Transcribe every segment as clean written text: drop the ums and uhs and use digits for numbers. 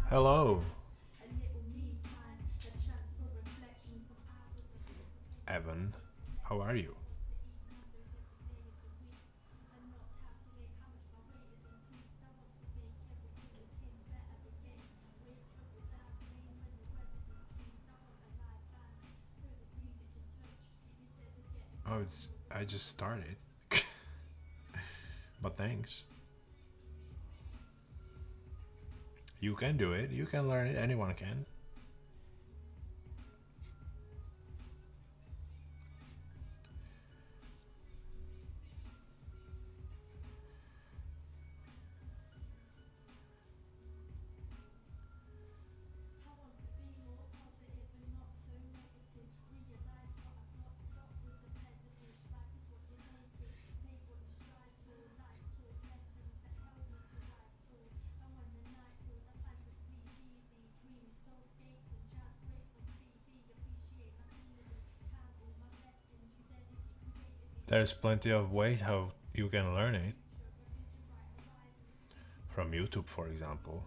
Hello, Evan. How are you? I just started, but thanks. You can do it. You can learn it. Anyone can. There's plenty of ways how you can learn it. From YouTube, for example.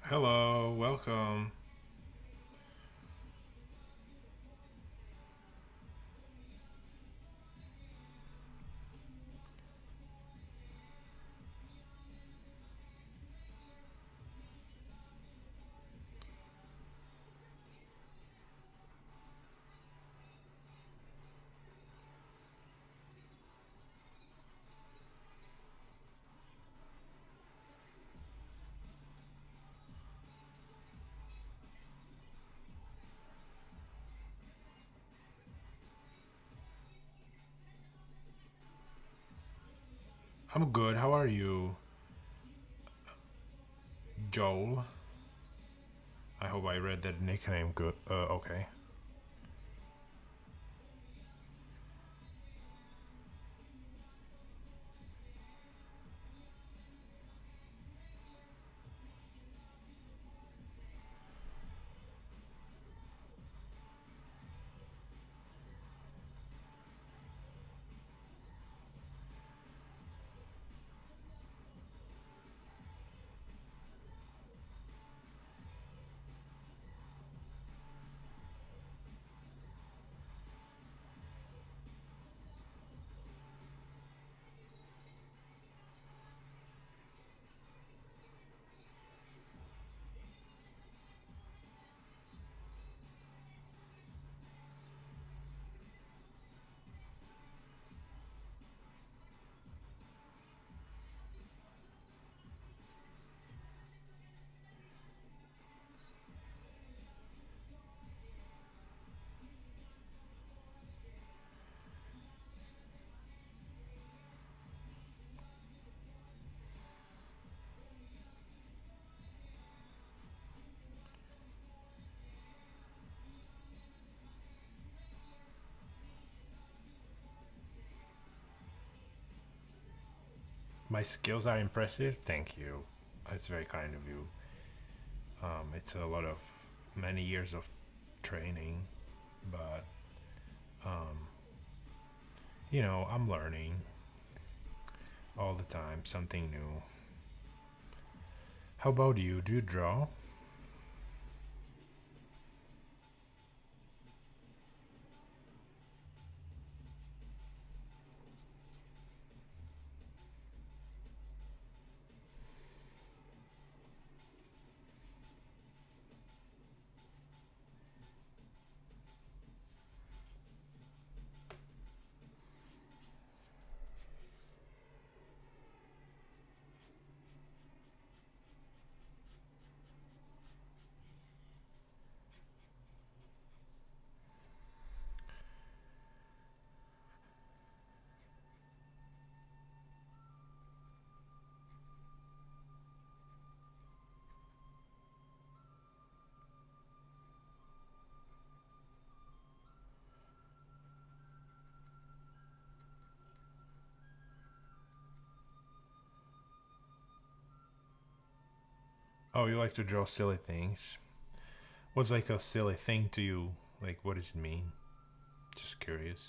Hello, welcome. I'm good. How are you, Joel? I hope I read that nickname good. Okay. My skills are impressive. Thank you. It's very kind of you. It's a lot of many years of training, but um, I'm learning all the time something new. How about you? Do you draw? Oh, you like to draw silly things. What's like a silly thing to you? Like, what does it mean? Just curious.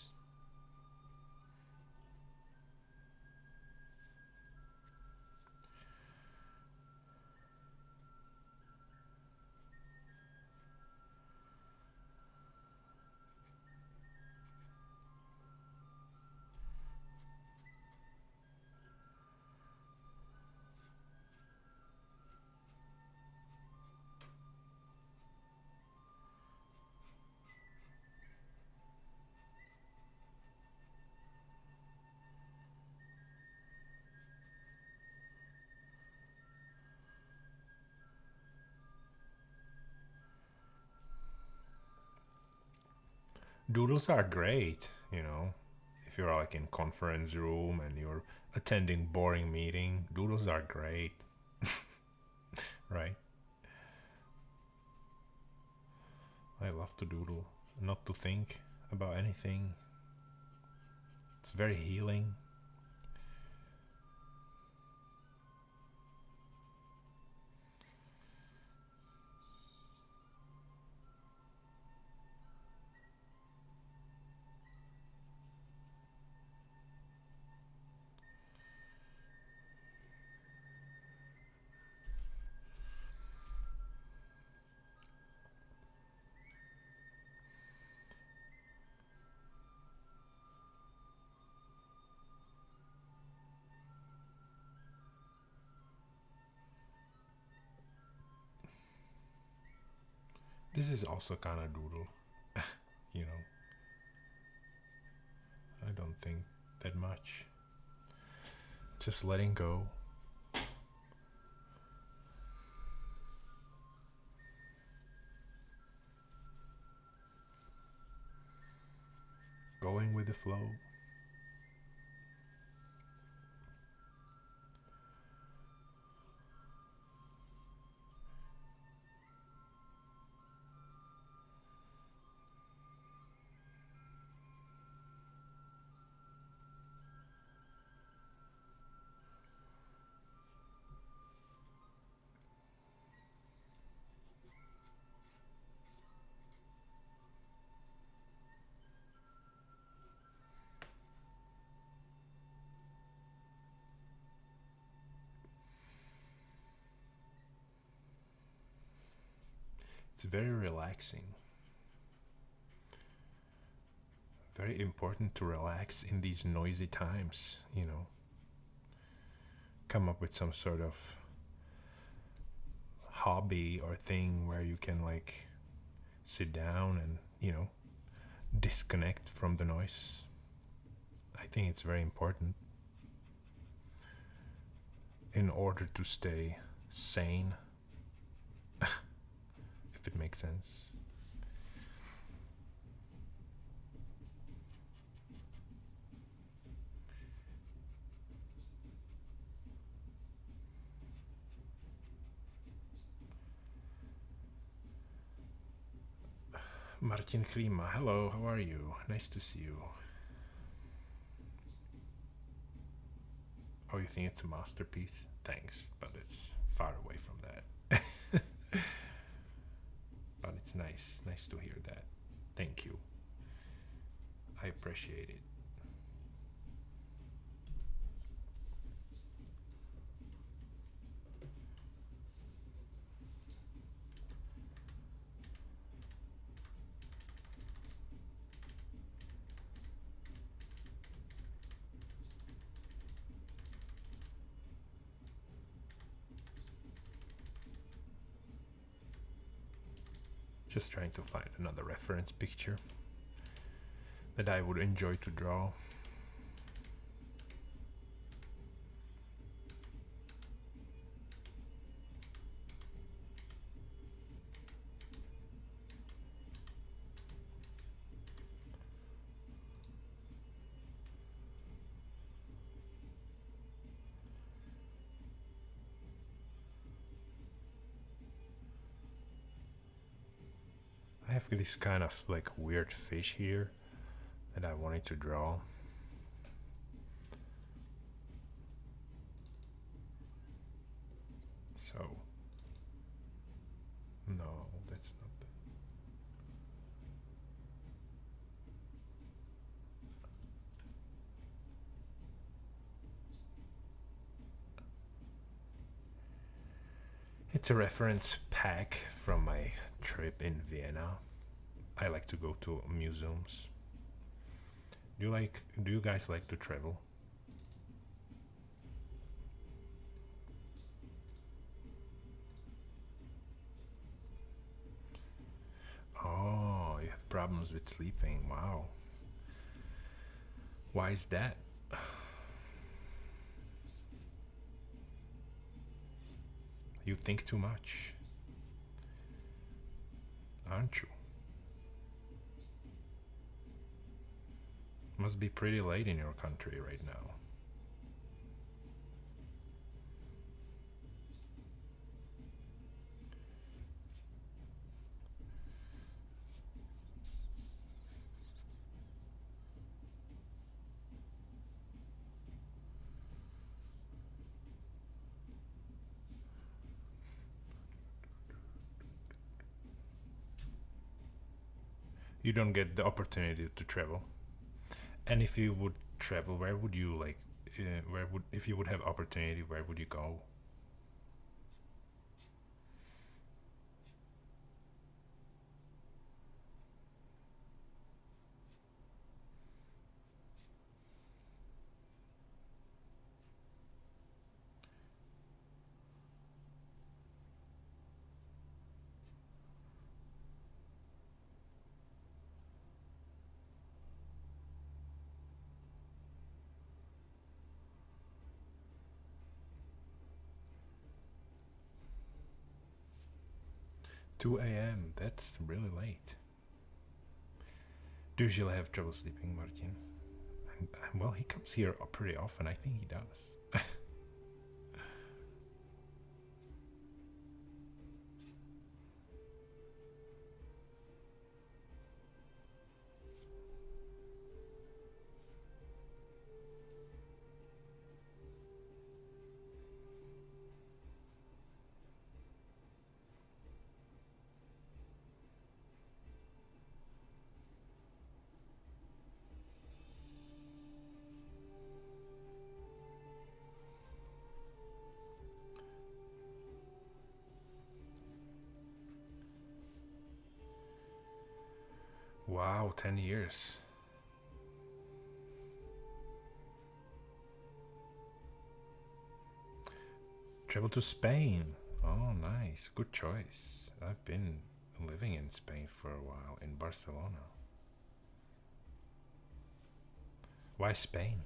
Doodles are great, if you're like in conference room and you're attending boring meeting, doodles are great, right? I love to doodle, not to think about anything. It's very healing. This is also kind of doodle, you know. I don't think that much. Just letting go. Going with the flow. It's very relaxing. Very important to relax in these noisy times. Come up with some sort of hobby or thing where you can like sit down and disconnect from the noise. I think it's very important in order to stay sane, if it makes sense. Martin Klima, hello, how are you? Nice to see you. Oh, you think it's a masterpiece? Thanks, but it's far away from that. But it's nice to hear that. Thank you. I appreciate it. Just trying to find another reference picture that I would enjoy to draw. I have this kind of like weird fish here that I wanted to draw. So, no, that's not the. It's a reference pack from my trip in Vienna. I like to go to museums. Do you guys like to travel? Oh, you have problems with sleeping. Wow. Why is that? You think too much, aren't you? Must be pretty late in your country right now. You don't get the opportunity to travel. And if you would travel, where would you like? Where would if you would have opportunity? Where would you go? 2 a.m. That's really late. Do you usually have trouble sleeping, Martin? Well, he comes here pretty often. I think he does. 10 years. Travel to Spain. Oh, nice. Good choice. I've been living in Spain for a while, in Barcelona. Why Spain?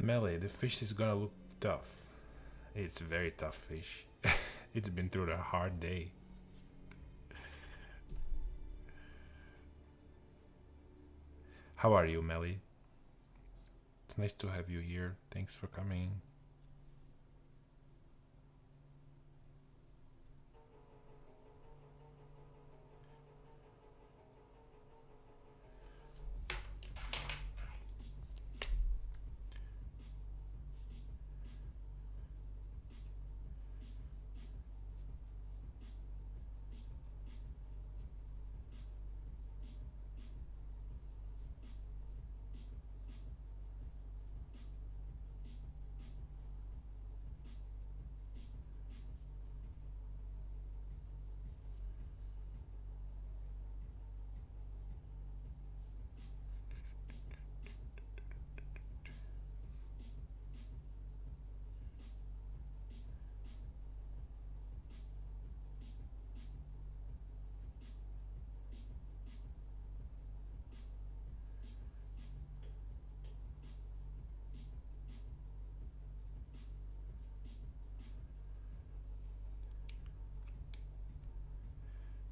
Melly, the fish is gonna look tough. It's a very tough fish. It's been through a hard day. How are you, Melly? It's nice to have you here. Thanks for coming.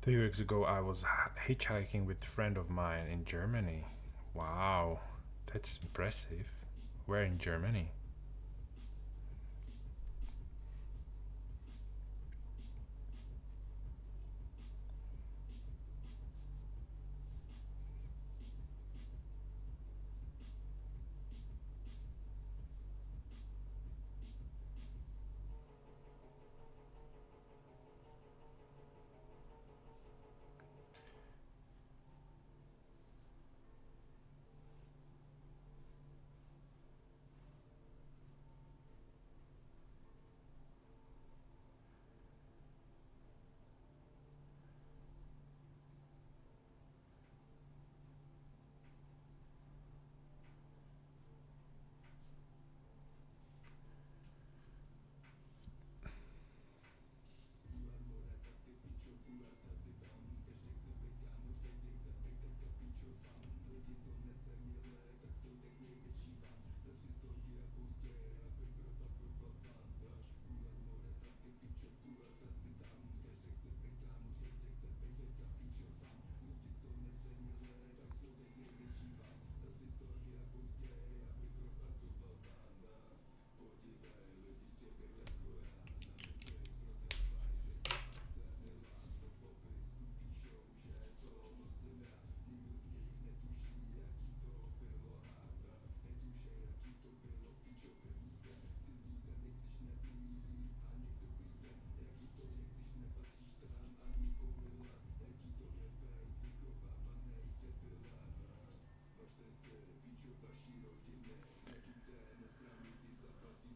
Three weeks ago, I was hitchhiking with a friend of mine in Germany. Wow, that's impressive. Where in Germany?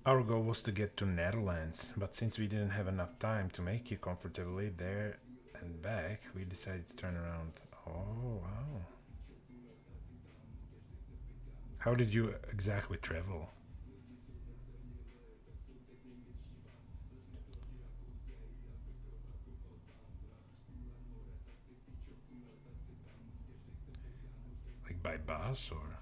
Our goal was to get to Netherlands, but since we didn't have enough time to make it comfortably there and back, we decided to turn around. Oh, wow. How did you exactly travel? Like by bus or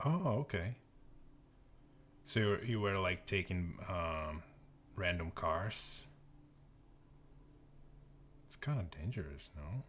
oh, okay. So you were like taking random cars. It's kind of dangerous, no?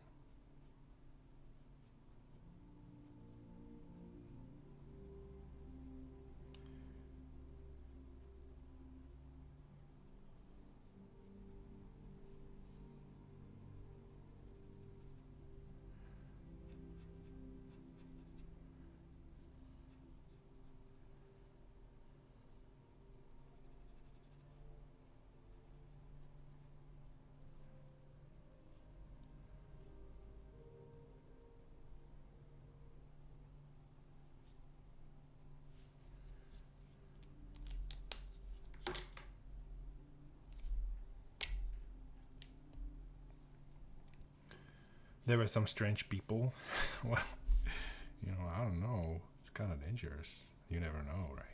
There were some strange people. Well, I don't know. It's kind of dangerous. You never know, right?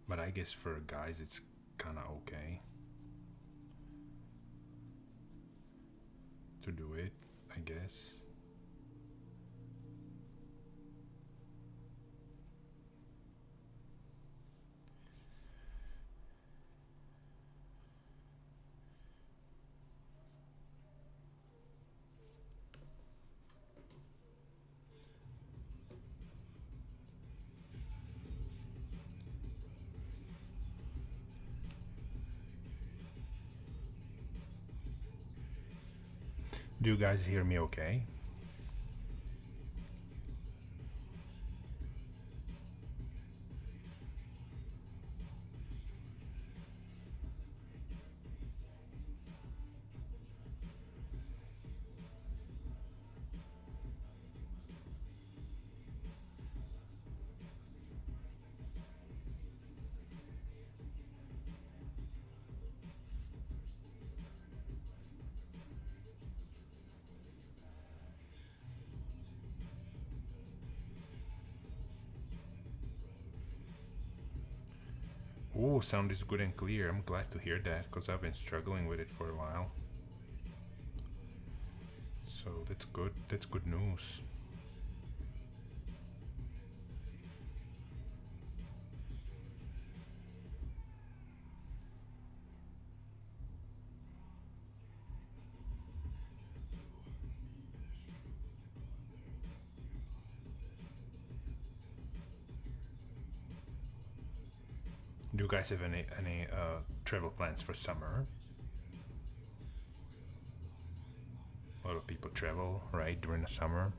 But I guess for guys, it's kind of okay to do it, I guess. Do you guys hear me okay? Oh, sound is good and clear. I'm glad to hear that because I've been struggling with it for a while. So that's good. That's good news. Do you guys have any travel plans for summer? A lot of people travel, right, during the summer.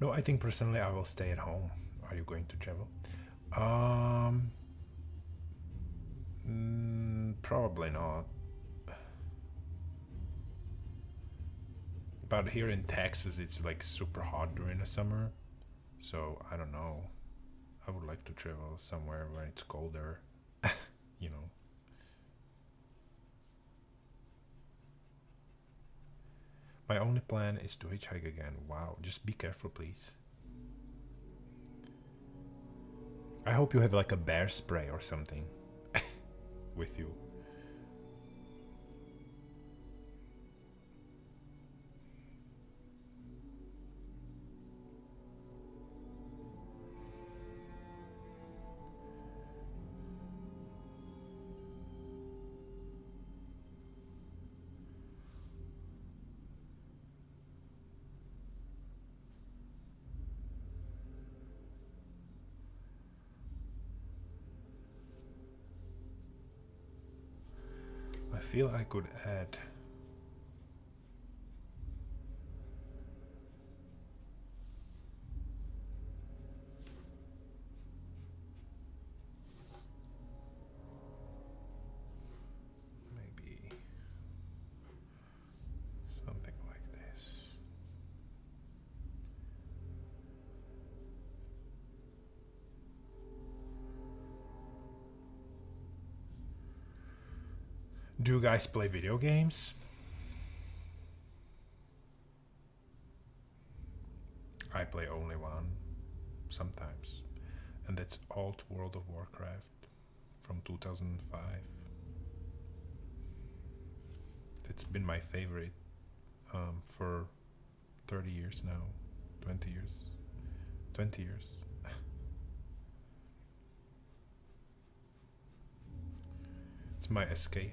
No, I think personally I will stay at home. Are you going to travel? Um, Probably not. But here in Texas, it's like super hot during the summer. So I don't know. I would like to travel somewhere where it's colder. you know. My only plan is to hitchhike again. Wow, just be careful, please. I hope you have like a bear spray or something with you. I feel I could add. Maybe something like this. Do you guys play video games? I play only one, sometimes. And that's Old World of Warcraft from 2005. It's been my favorite for 30 years now. 20 years. 20 years. It's my escape.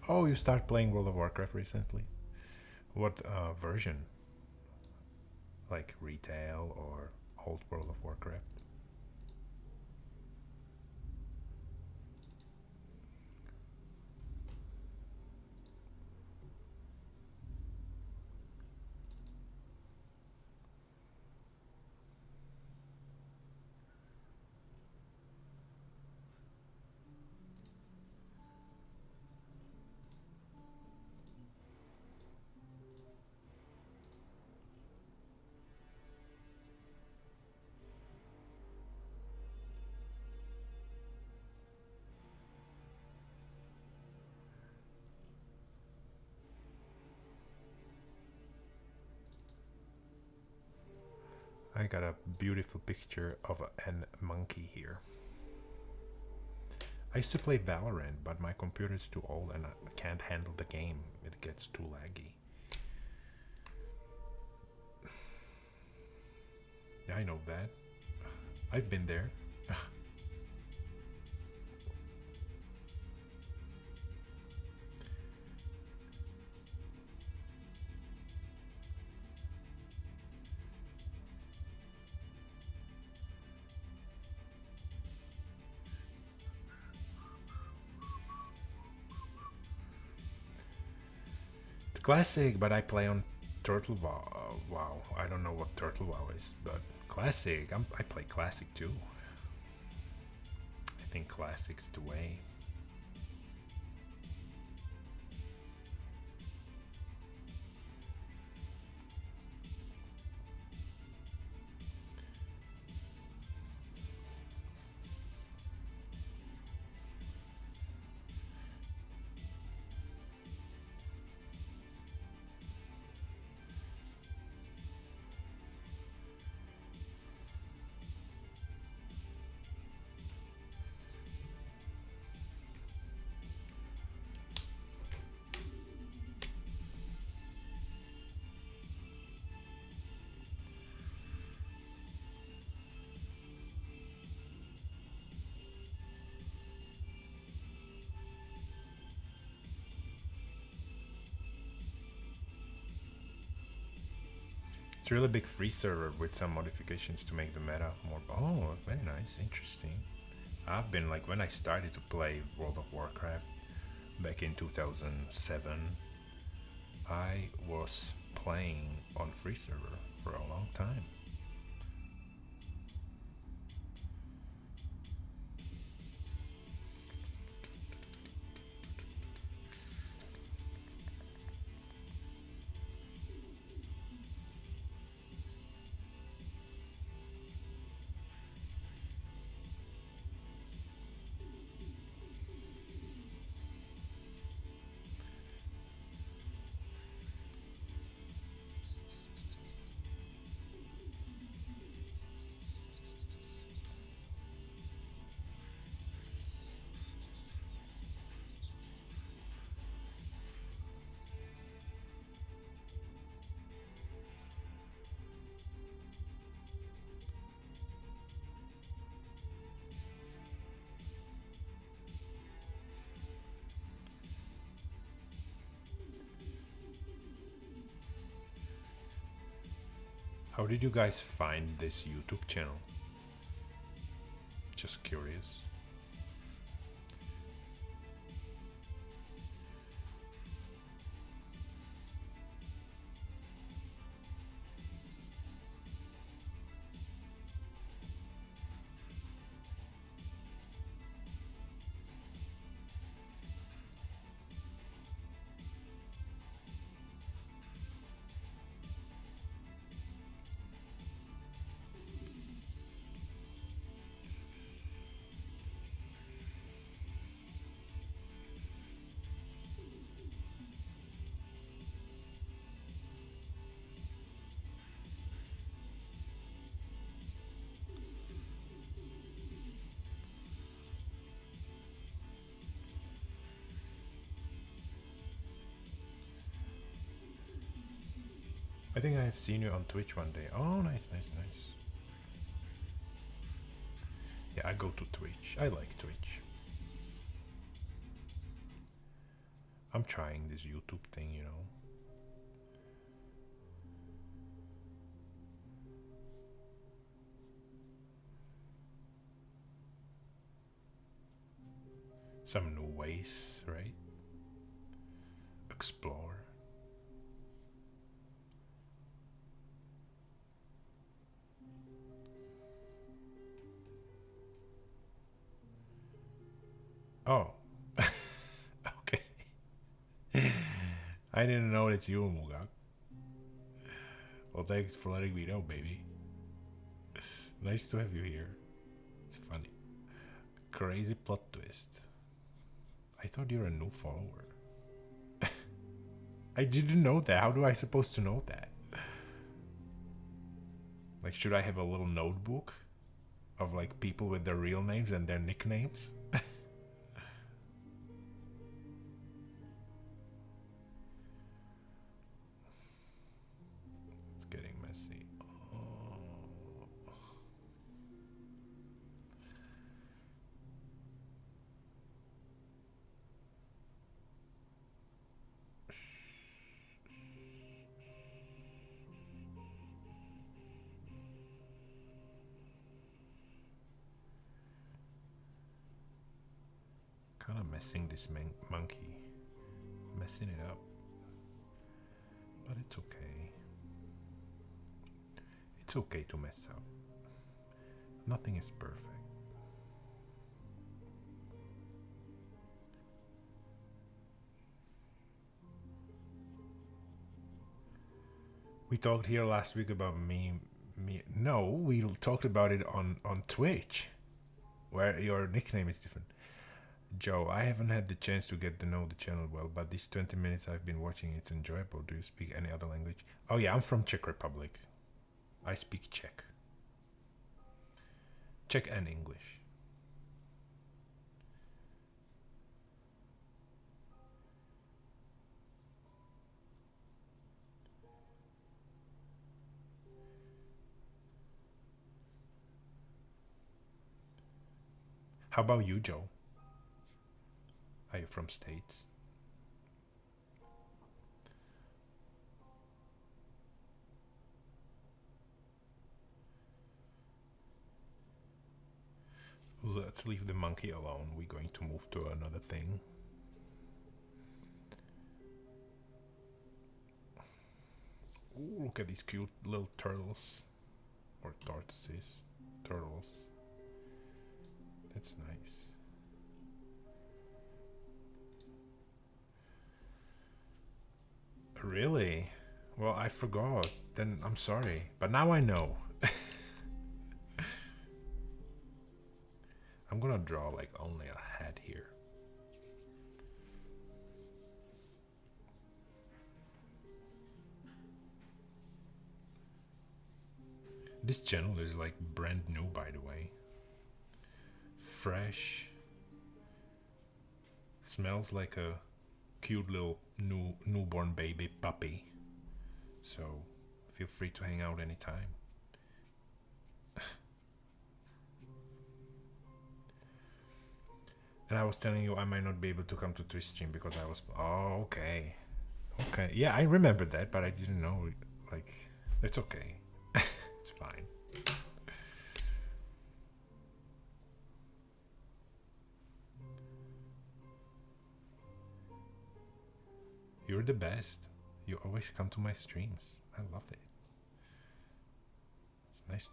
Oh, you start playing World of Warcraft recently? What version? Like retail or old World of Warcraft? I got a beautiful picture of a monkey here. I used to play Valorant, but my computer is too old and I can't handle the game. It gets too laggy. Yeah, I know that. I've been there. It's classic, but I play on Turtle WoW. Wow, I don't know what Turtle WoW is, but classic. I play classic too. I think classic's the way. It's a really big free server with some modifications to make the meta more. Oh, very nice, interesting. I've been like when I started to play World of Warcraft back in 2007, I was playing on free server for a long time. How did you guys find this YouTube channel? Just curious. I think I have seen you on Twitch one day. Oh, nice, nice, nice. Yeah, I go to Twitch. I like Twitch. I'm trying this YouTube thing, you know. Some new ways, right? Explore. Oh. Okay. I didn't know it's you, Mugak. Well, thanks for letting me know, baby. Nice to have you here. It's funny. Crazy plot twist. I thought you were a new follower. I didn't know that. How do I supposed to know that? Like, should I have a little notebook of like people with their real names and their nicknames? It's getting messy. Oh. Kind of messing this monkey. Messing it up. But it's okay. It's okay to mess up. Nothing is perfect. We talked here last week about me. No, we talked about it on Twitch, where your nickname is different. Joe, I haven't had the chance to get to know the channel well, but these 20 minutes I've been watching, it's enjoyable. Do you speak any other language? Oh yeah, I'm from Czech Republic. I speak Czech. Czech and English. How about you, Joe? Are you from States? Let's leave the monkey alone. We're going to move to another thing. Ooh, look at these cute little turtles. Or tortoises. Turtles. That's nice. Really? Well, I forgot. Then I'm sorry. But now I know. I'm gonna draw like only a head here. This channel is like brand new, by the way. Fresh. Smells like a cute little newborn baby puppy. So feel free to hang out anytime. And I was telling you I might not be able to come to Twitch stream because I was... Oh, okay. Okay. Yeah, I remember that, but I didn't know. Like, it's okay. It's fine. You're the best. You always come to my streams. I love it. It's nice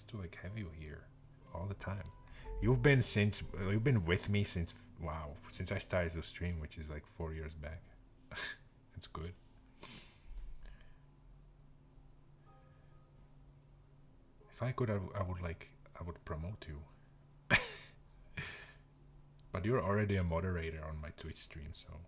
to like have you here all the time. You've been with me since since I started to stream, which is like 4 years back. It's good. If I could, I would promote you. But you're already a moderator on my Twitch stream, so.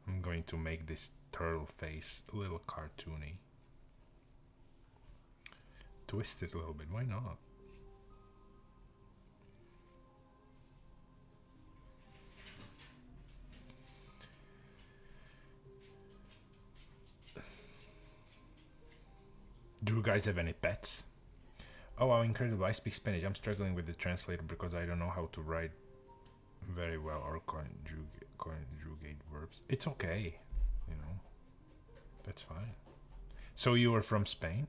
I'm going to make this turtle face a little cartoony. Twist it a little bit, why not? Do you guys have any pets? Oh, how incredible! I speak Spanish. I'm struggling with the translator because I don't know how to write very well or conjugate verbs. It's okay, you know. That's fine. So you were from Spain?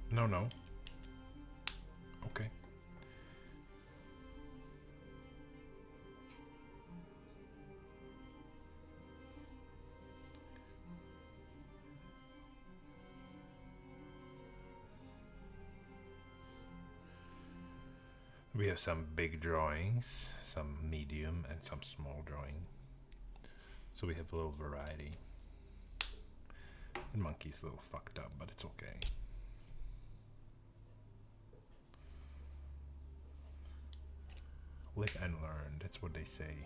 No, no. Okay. We have some big drawings, some medium, and some small drawing. So we have a little variety. The monkey's a little fucked up, but it's okay. Live and learn, that's what they say.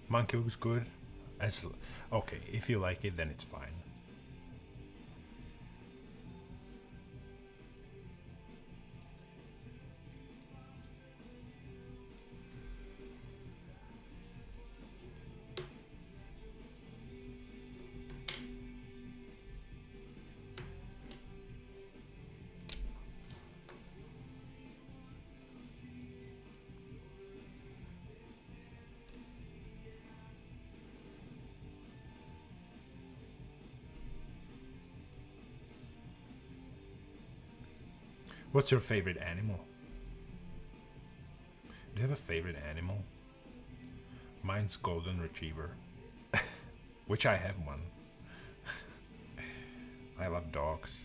Monkey looks good. Okay, if you like it, then it's fine. What's your favorite animal? Do you have a favorite animal? Mine's golden retriever, which I have one. I love dogs.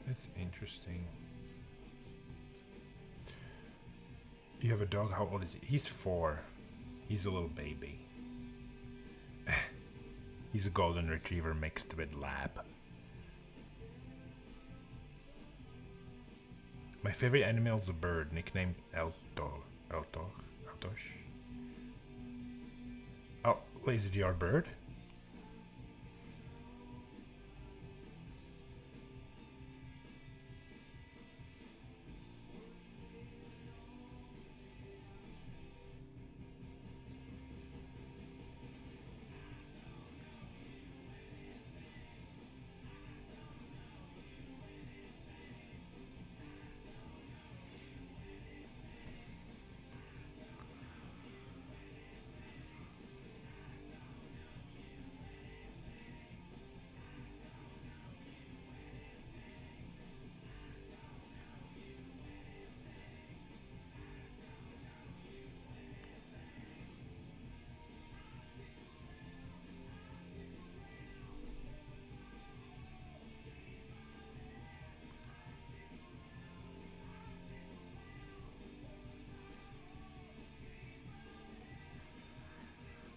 That's interesting. You have a dog? How old is he? He's 4. He's a little baby. He's a golden retriever mixed with lab. My favorite animal is a bird, nicknamed Eltosh. Oh, is it your bird?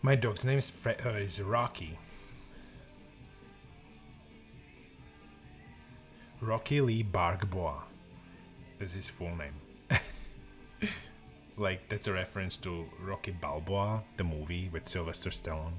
My dog's name is Rocky. Rocky Lee Bargbois. That's his full name. Like that's a reference to Rocky Balboa, the movie with Sylvester Stallone.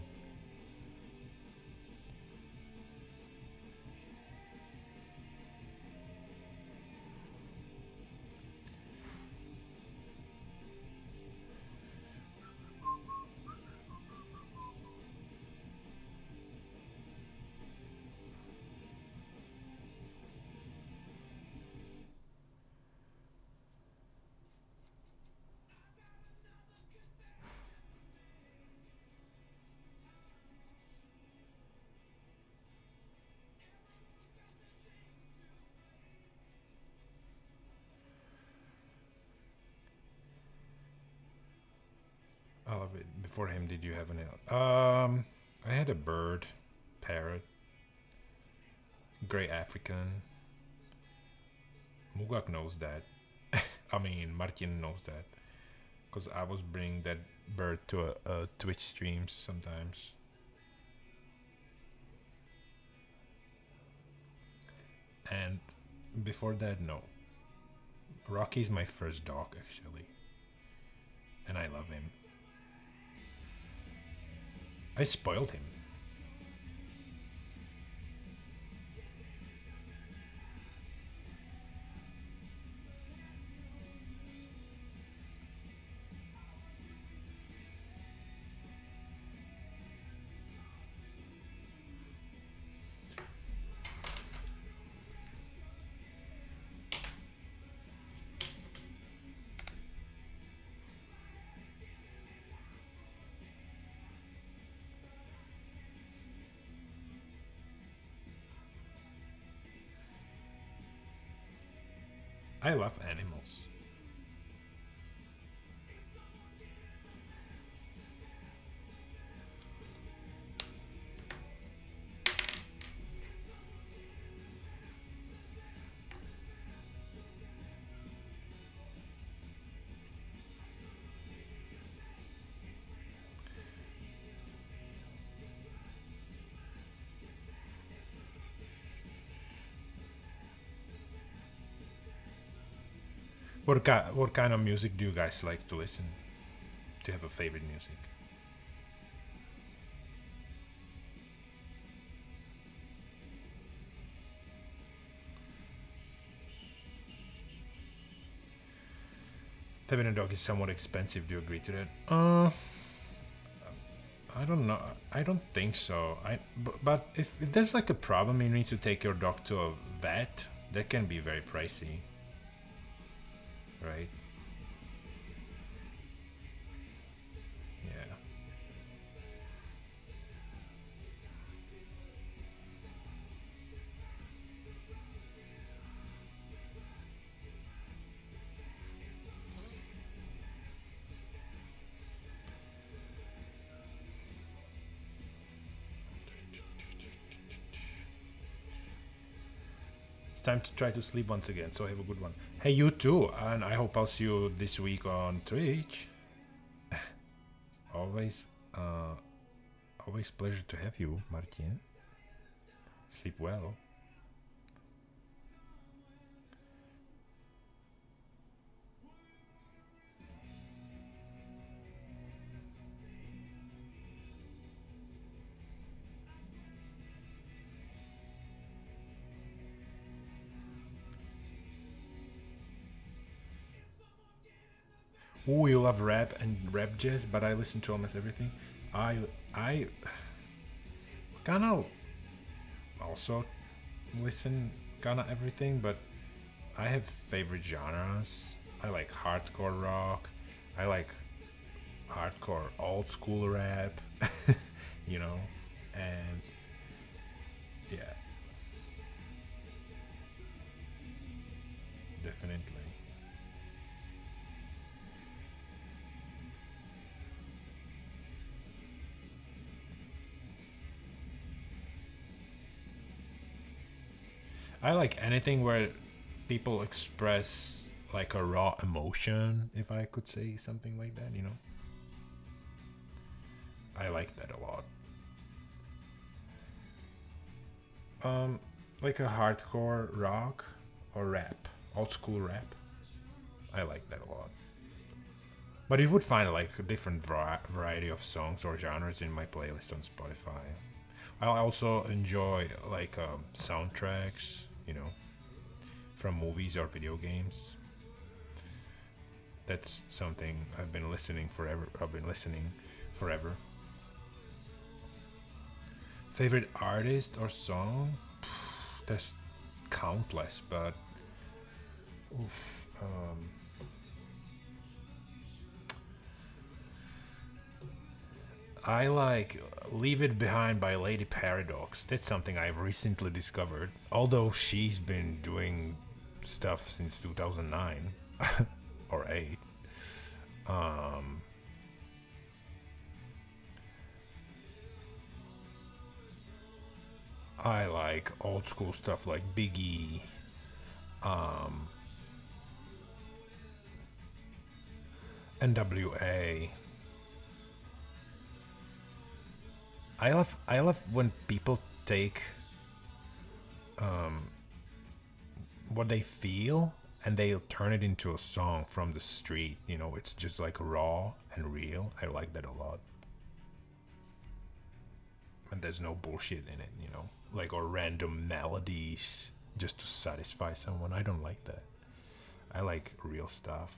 I love it. Before him, did you have any? I had a bird, parrot, gray African. Mugak knows that. I mean, Martin knows that because I was bringing that bird to a Twitch streams sometimes. And before that, no. Rocky's my first dog actually, and I love him. I spoiled him. I love animals. What kind of music do you guys like to listen? Do you have a favorite music? Having a dog is somewhat expensive. Do you agree to that? I don't know. I don't think so. But if there's like a problem, you need to take your dog to a vet. That can be very pricey, right? Yeah. It's time to try to sleep once again. So have a good one. Hey, you too, and I hope I'll see you this week on Twitch. Always, uh, always pleasure to have you, Martin. Sleep well. Oh, you love rap and rap jazz, but I listen to almost everything. I kind of also listen kind of everything, but I have favorite genres. I like hardcore rock. I like hardcore old school rap, you know, and yeah, definitely. I like anything where people express like a raw emotion, if I could say something like that, you know. I like that a lot. Um, like a hardcore rock or rap, old school rap. I like that a lot. But you would find like a different variety of songs or genres in my playlist on Spotify. I also enjoy like soundtracks, from movies or video games. That's something I've been listening forever. I've been listening forever. Favorite artist or song? There's countless, but oof, I like Leave It Behind by Lady Paradox. That's something I've recently discovered. Although she's been doing stuff since 2009 or 8. Um, I like old school stuff like Biggie, um, NWA. I love when people take um, what they feel and they turn it into a song from the street. It's just like raw and real. I like that a lot. And there's no bullshit in it. Like or random melodies just to satisfy someone. I don't like that. I like real stuff.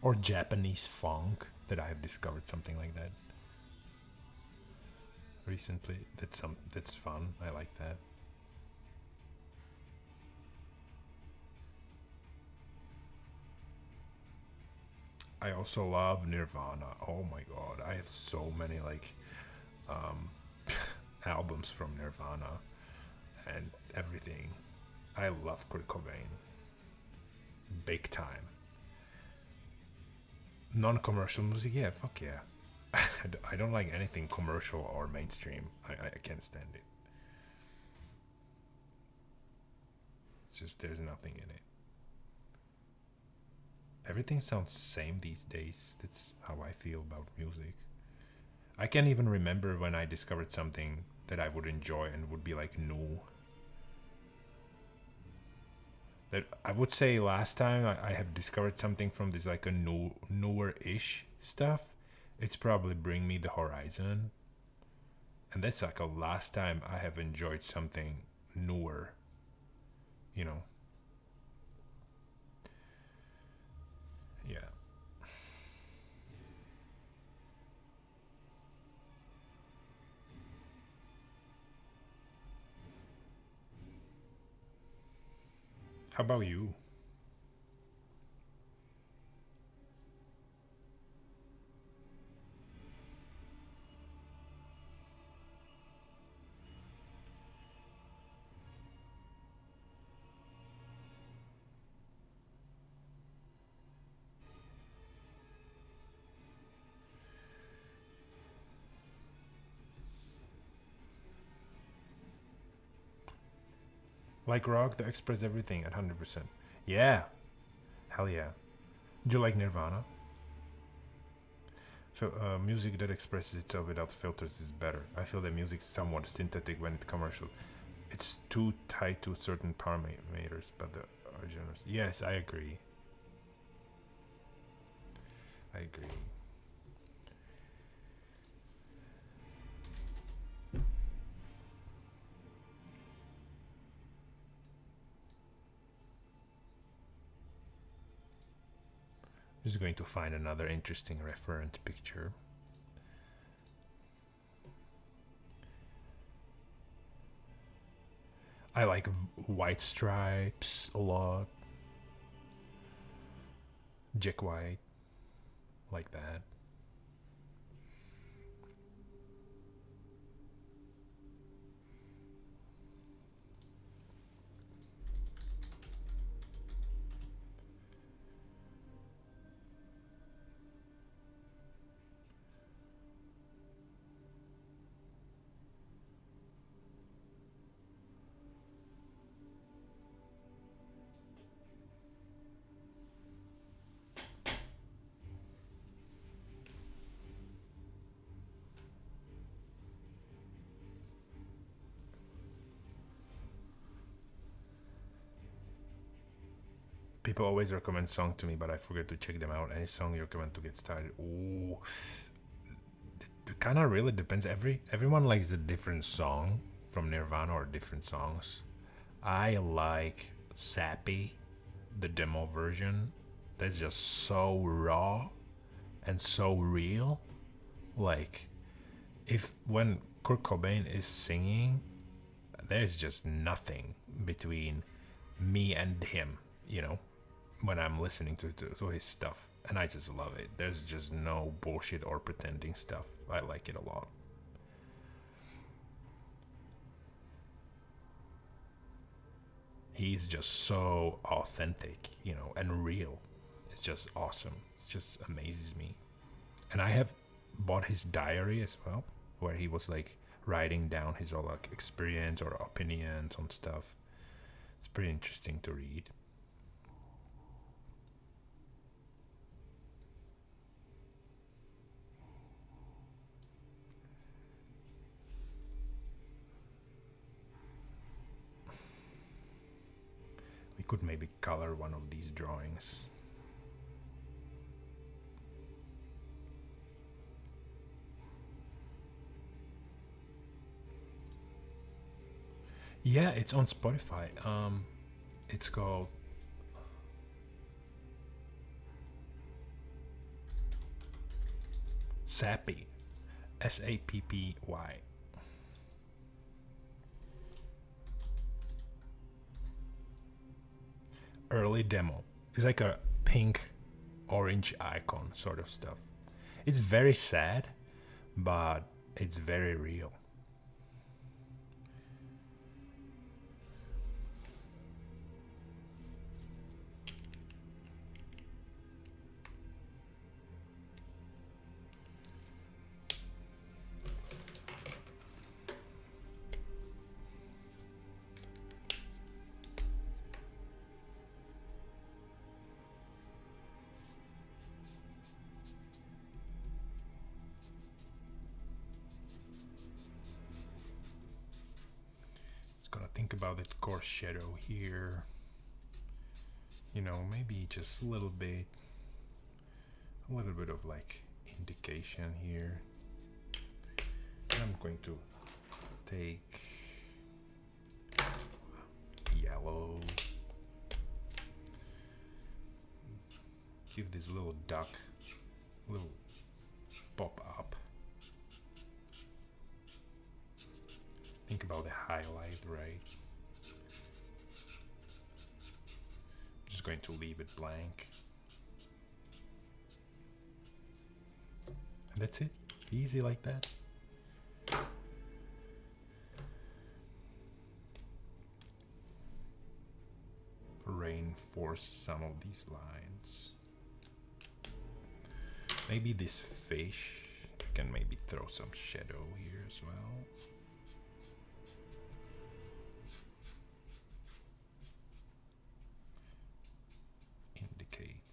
Or Japanese funk that I have discovered something like that recently. That's fun. I like that. I also love Nirvana. Oh my god, I have so many like um, albums from Nirvana and everything. I love Kurt Cobain, big time. Non-commercial music, yeah, fuck yeah. I don't like anything commercial or mainstream. I can't stand it. It's just there's nothing in it. Everything sounds same these days. That's how I feel about music. I can't even remember when I discovered something that I would enjoy and would be like new. That I would say last time I have discovered something from this like a newer-ish stuff. It's probably Bring Me the Horizon, and that's like a last time I have enjoyed something newer. You know, yeah. How about you? Like rock that express everything at 100%. Yeah, hell yeah. Do you like Nirvana? So, music that expresses itself without filters is better. I feel that music's somewhat synthetic when it's commercial. It's too tied to certain parameters, but the originals. Yes, I agree. I agree. Just going to find another interesting reference picture. I like White Stripes a lot. Jack White, like that. People always recommend songs to me, but I forget to check them out. Any song you recommend to get started? Ooh, it kind of really depends. Everyone likes a different song from Nirvana or different songs. I like Sappy, the demo version. That's just so raw and so real. Like, if when Kurt Cobain is singing, there's just nothing between me and him, you know, when I'm listening to his stuff. And I just love it. There's just no bullshit or pretending stuff. I like it a lot. He's just so authentic, you know, and real. It's just awesome. It just amazes me. And I have bought his diary as well, where he was like writing down his all like experience or opinions on stuff. It's pretty interesting to read. We could maybe color one of these drawings. Yeah, it's on Spotify. It's called Sappy, Sappy. Early demo. It's like a pink, orange icon sort of stuff. It's very sad, but it's very real. Think about that coarse shadow here, you know, maybe just a little bit of like indication here. And I'm going to take yellow, give this little duck a little pop up. Think about the highlight, right? I'm just going to leave it blank. And that's it. Easy like that. Reinforce some of these lines. Maybe this fish, I can maybe throw some shadow here as well.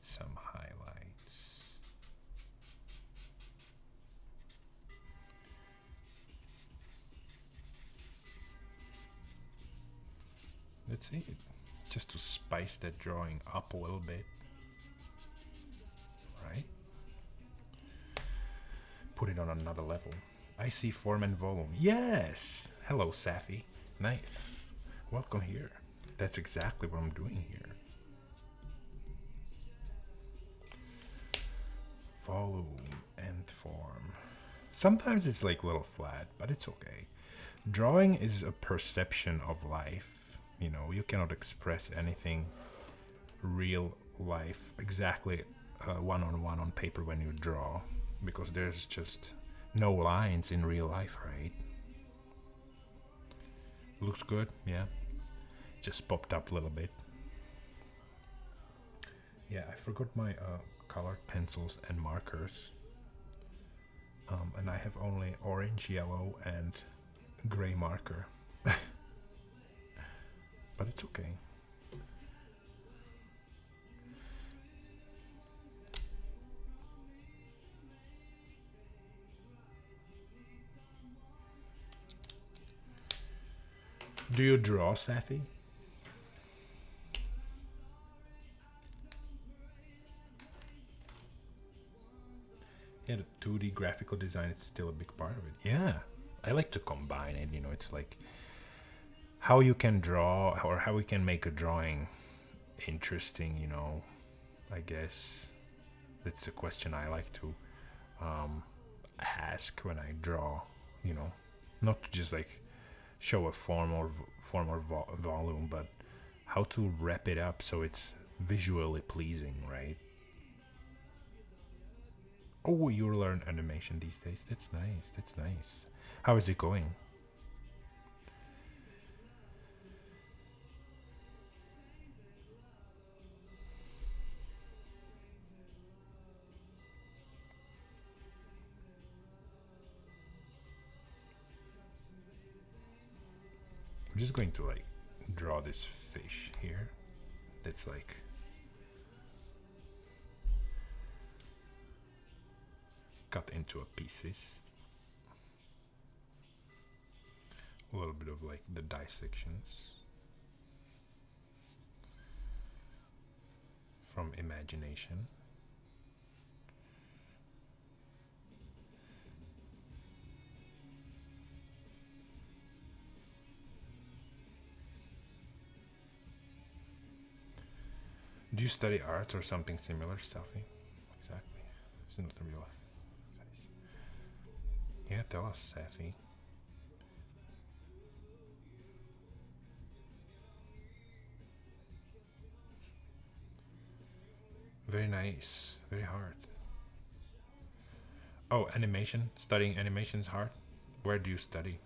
Some highlights. That's it. Just to spice that drawing up a little bit. Right? Put it on another level. I see form and volume. Yes! Hello, Safi. Nice. Welcome here. That's exactly what I'm doing here. Volume and form. Sometimes it's like a little flat, but it's okay. Drawing is a perception of life. You know, you cannot express anything real life exactly one-on-one on paper when you draw, because there's just no lines in real life, right? Looks good, yeah. Just popped up a little bit. Yeah, I forgot my colored pencils and markers, and I have only orange, yellow, and gray marker. But it's okay. Do you draw, Safi? yeah, the 2D graphical design is still a big part of it. Yeah, I like to combine it. It's like how you can draw or how we can make a drawing interesting. I guess that's a question I like to um, ask when I draw. Not to just like show a form or volume, but how to wrap it up so it's visually pleasing, right? Oh, you learn animation these days. That's nice. That's nice. How is it going? I'm just going to like draw this fish here. That's like cut into pieces. A little bit of like the dissections from imagination. Do you study art or something similar, Safi? Exactly. It's not real. Yeah, tell us, Safi. Very nice. Very hard. Oh, animation. Studying animation is hard. Where do you study?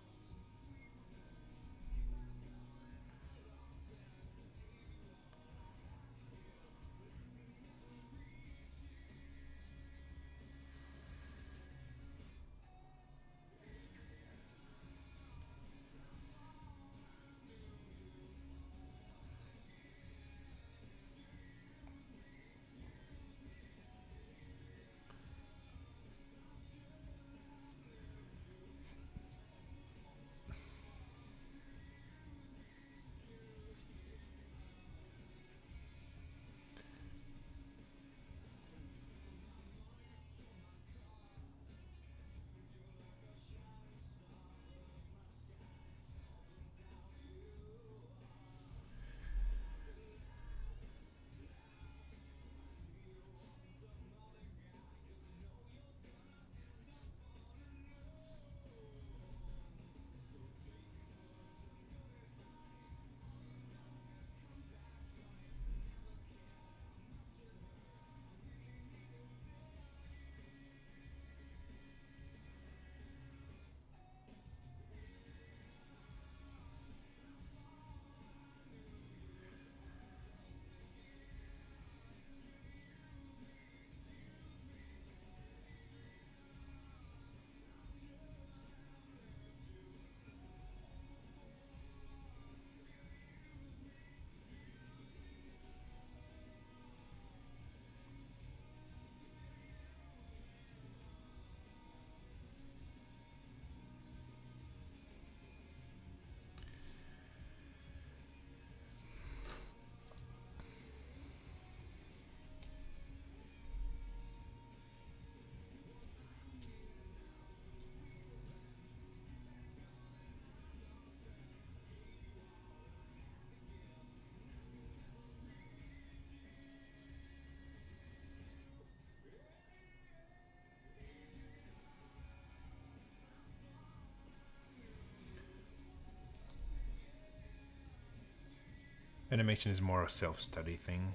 Animation is more a self-study thing.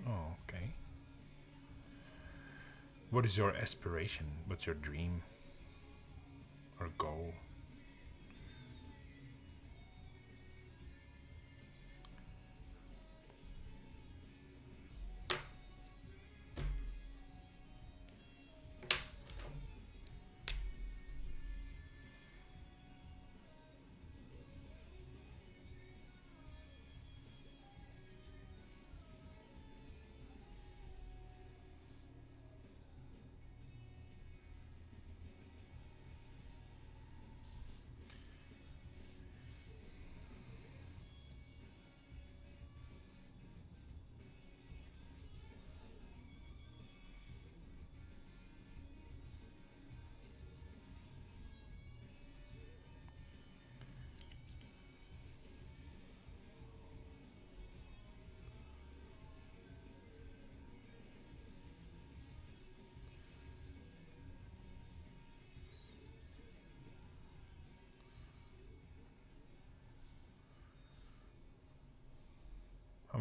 Oh, okay. What is your aspiration? What's your dream or goal?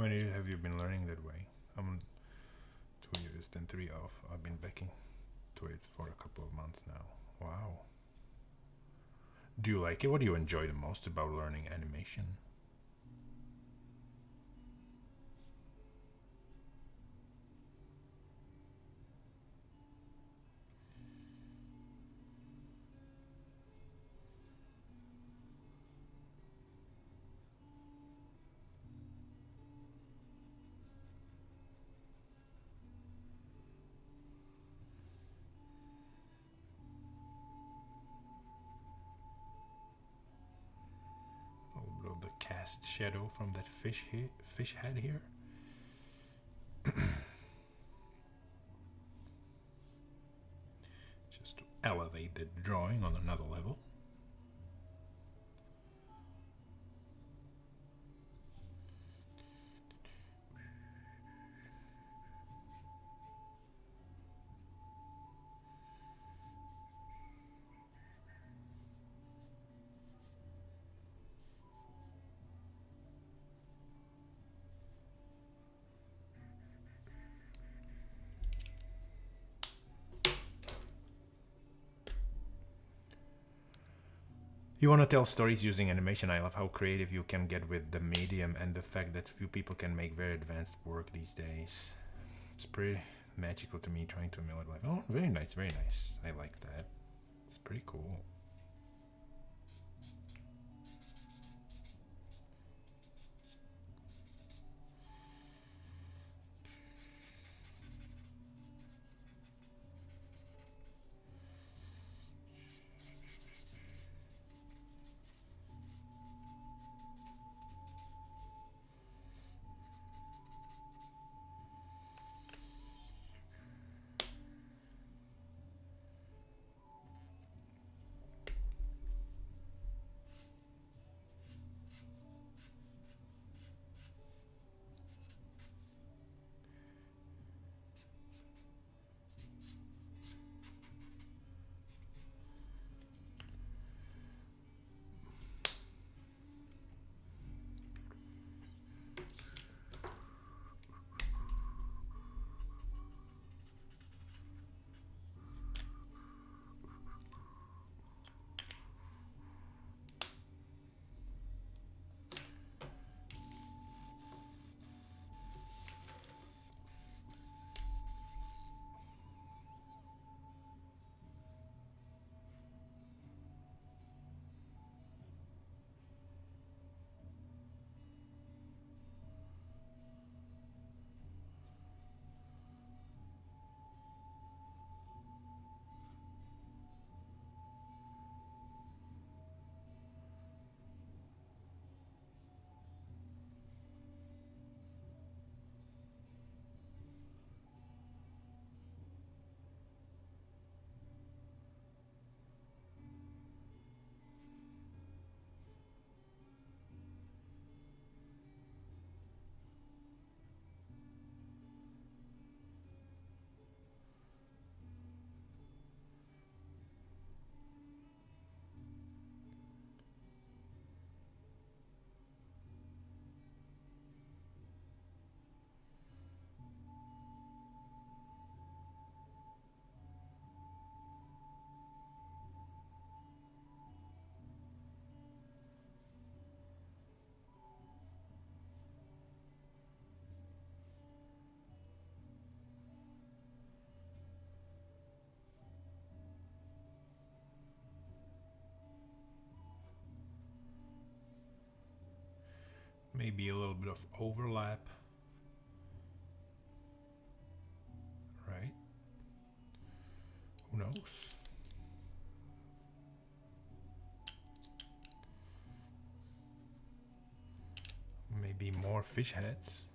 many years have you been learning that way? I'm 2 years, then 3 off. I've been backing to it for a couple of months now. Wow. Do you like it? What do you enjoy the most about learning animation? A little bit of the cast shadow from that fish head here. Just to elevate the drawing on another level. You want to tell stories using animation. I love how creative you can get with the medium and the fact that few people can make very advanced work these days. It's pretty magical to me trying to mill it like, oh, very nice, very nice. I like that. It's pretty cool. Maybe a little bit of overlap, right? Who knows? Maybe more fish heads.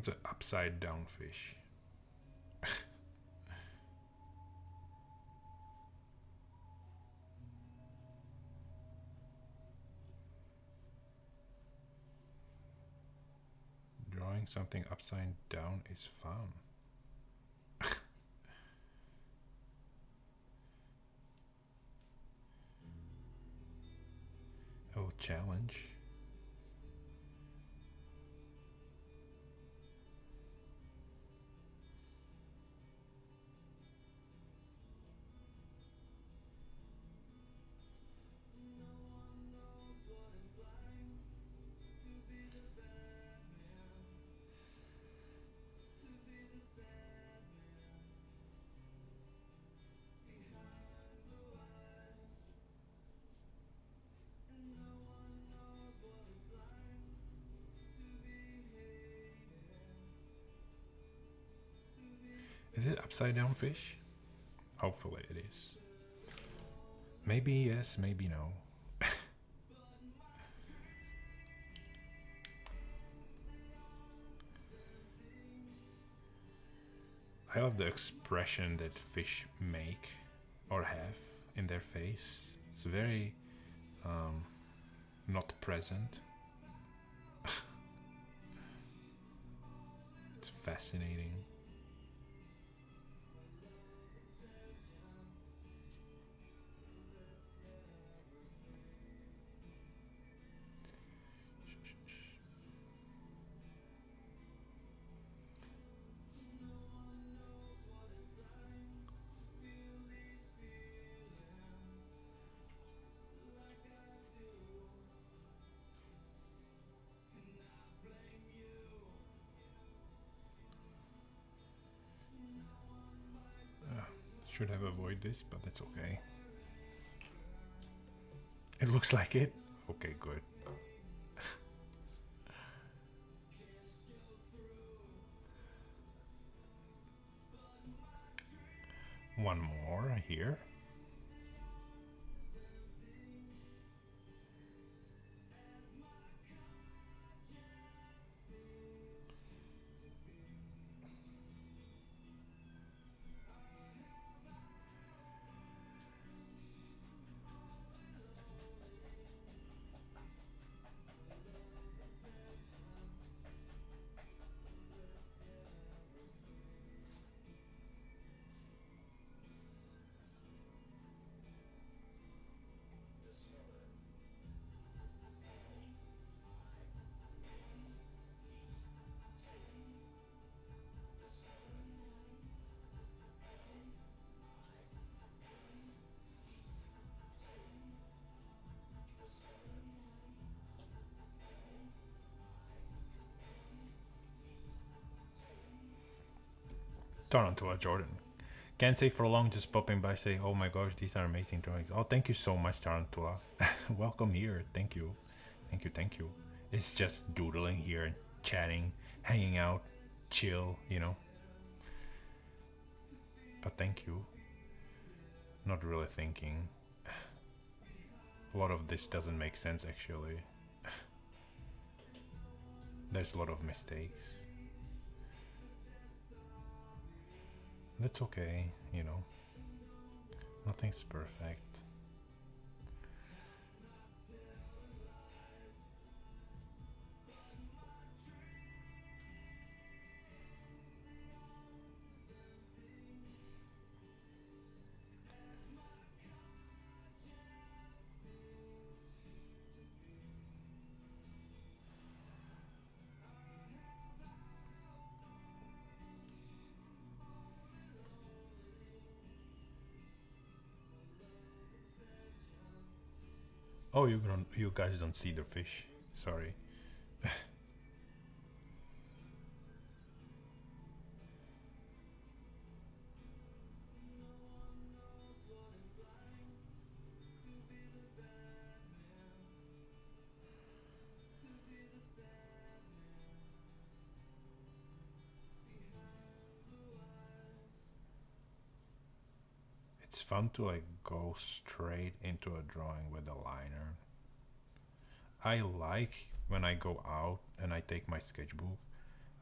What's an upside down fish? Drawing something upside down is fun. A little challenge. Is it upside down fish? Hopefully it is. Maybe yes, maybe no. I love the expression that fish make or have in their face. It's very not present. It's fascinating. Should have avoided this, but that's okay. It looks like it. Okay, good. One more here. Tarantula Jordan. Can't say for long, just popping by, say, oh my gosh, these are amazing drawings. Oh, thank you so much, Tarantula. Welcome here. Thank you. Thank you, thank you. It's just doodling here, chatting, hanging out, chill, you know. But thank you. Not really thinking. A lot of this doesn't make sense, actually. There's a lot of mistakes. That's okay, you know. Nothing's perfect. Oh, you guys don't see the fish. Sorry. It's fun to like go straight into a drawing with a liner. I like when I go out and I take my sketchbook,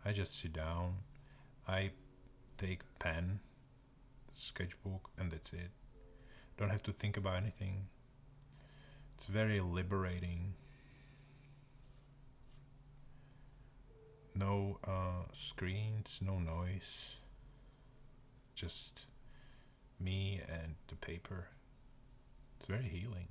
I just sit down, I take pen, sketchbook, and that's it. Don't have to think about anything. It's very liberating. No screens, no noise. Just me and the paper. It's very healing.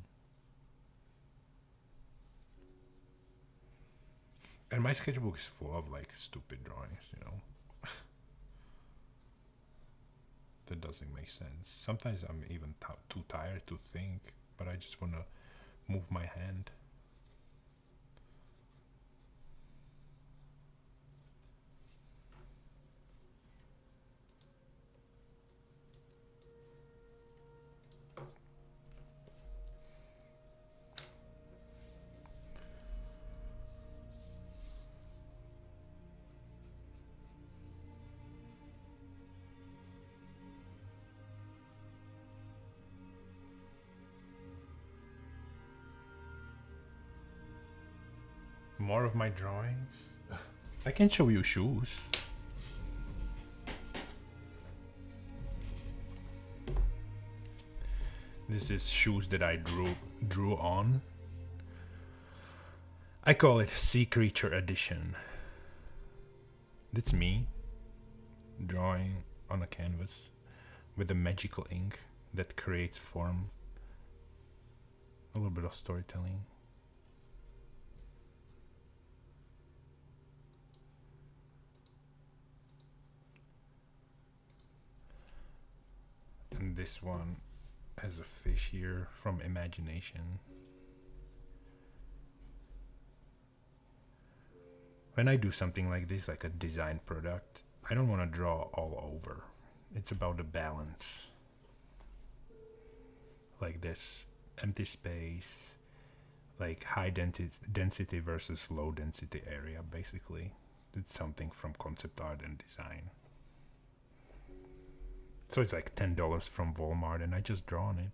And my sketchbook is full of like stupid drawings, you know. That doesn't make sense. Sometimes I'm even too tired to think, but I just want to move my hand. More of my drawings. I can show you shoes. This is shoes that I drew on. I call it Sea Creature Edition. That's me drawing on a canvas with a magical ink that creates form. A little bit of storytelling. And this one has a fish here from imagination. When I do something like this, like a design product, I don't want to draw all over. It's about the balance. Like this empty space, like high density versus low density area, basically. It's something from concept art and design. So it's like $10 from Walmart, and I just draw on it.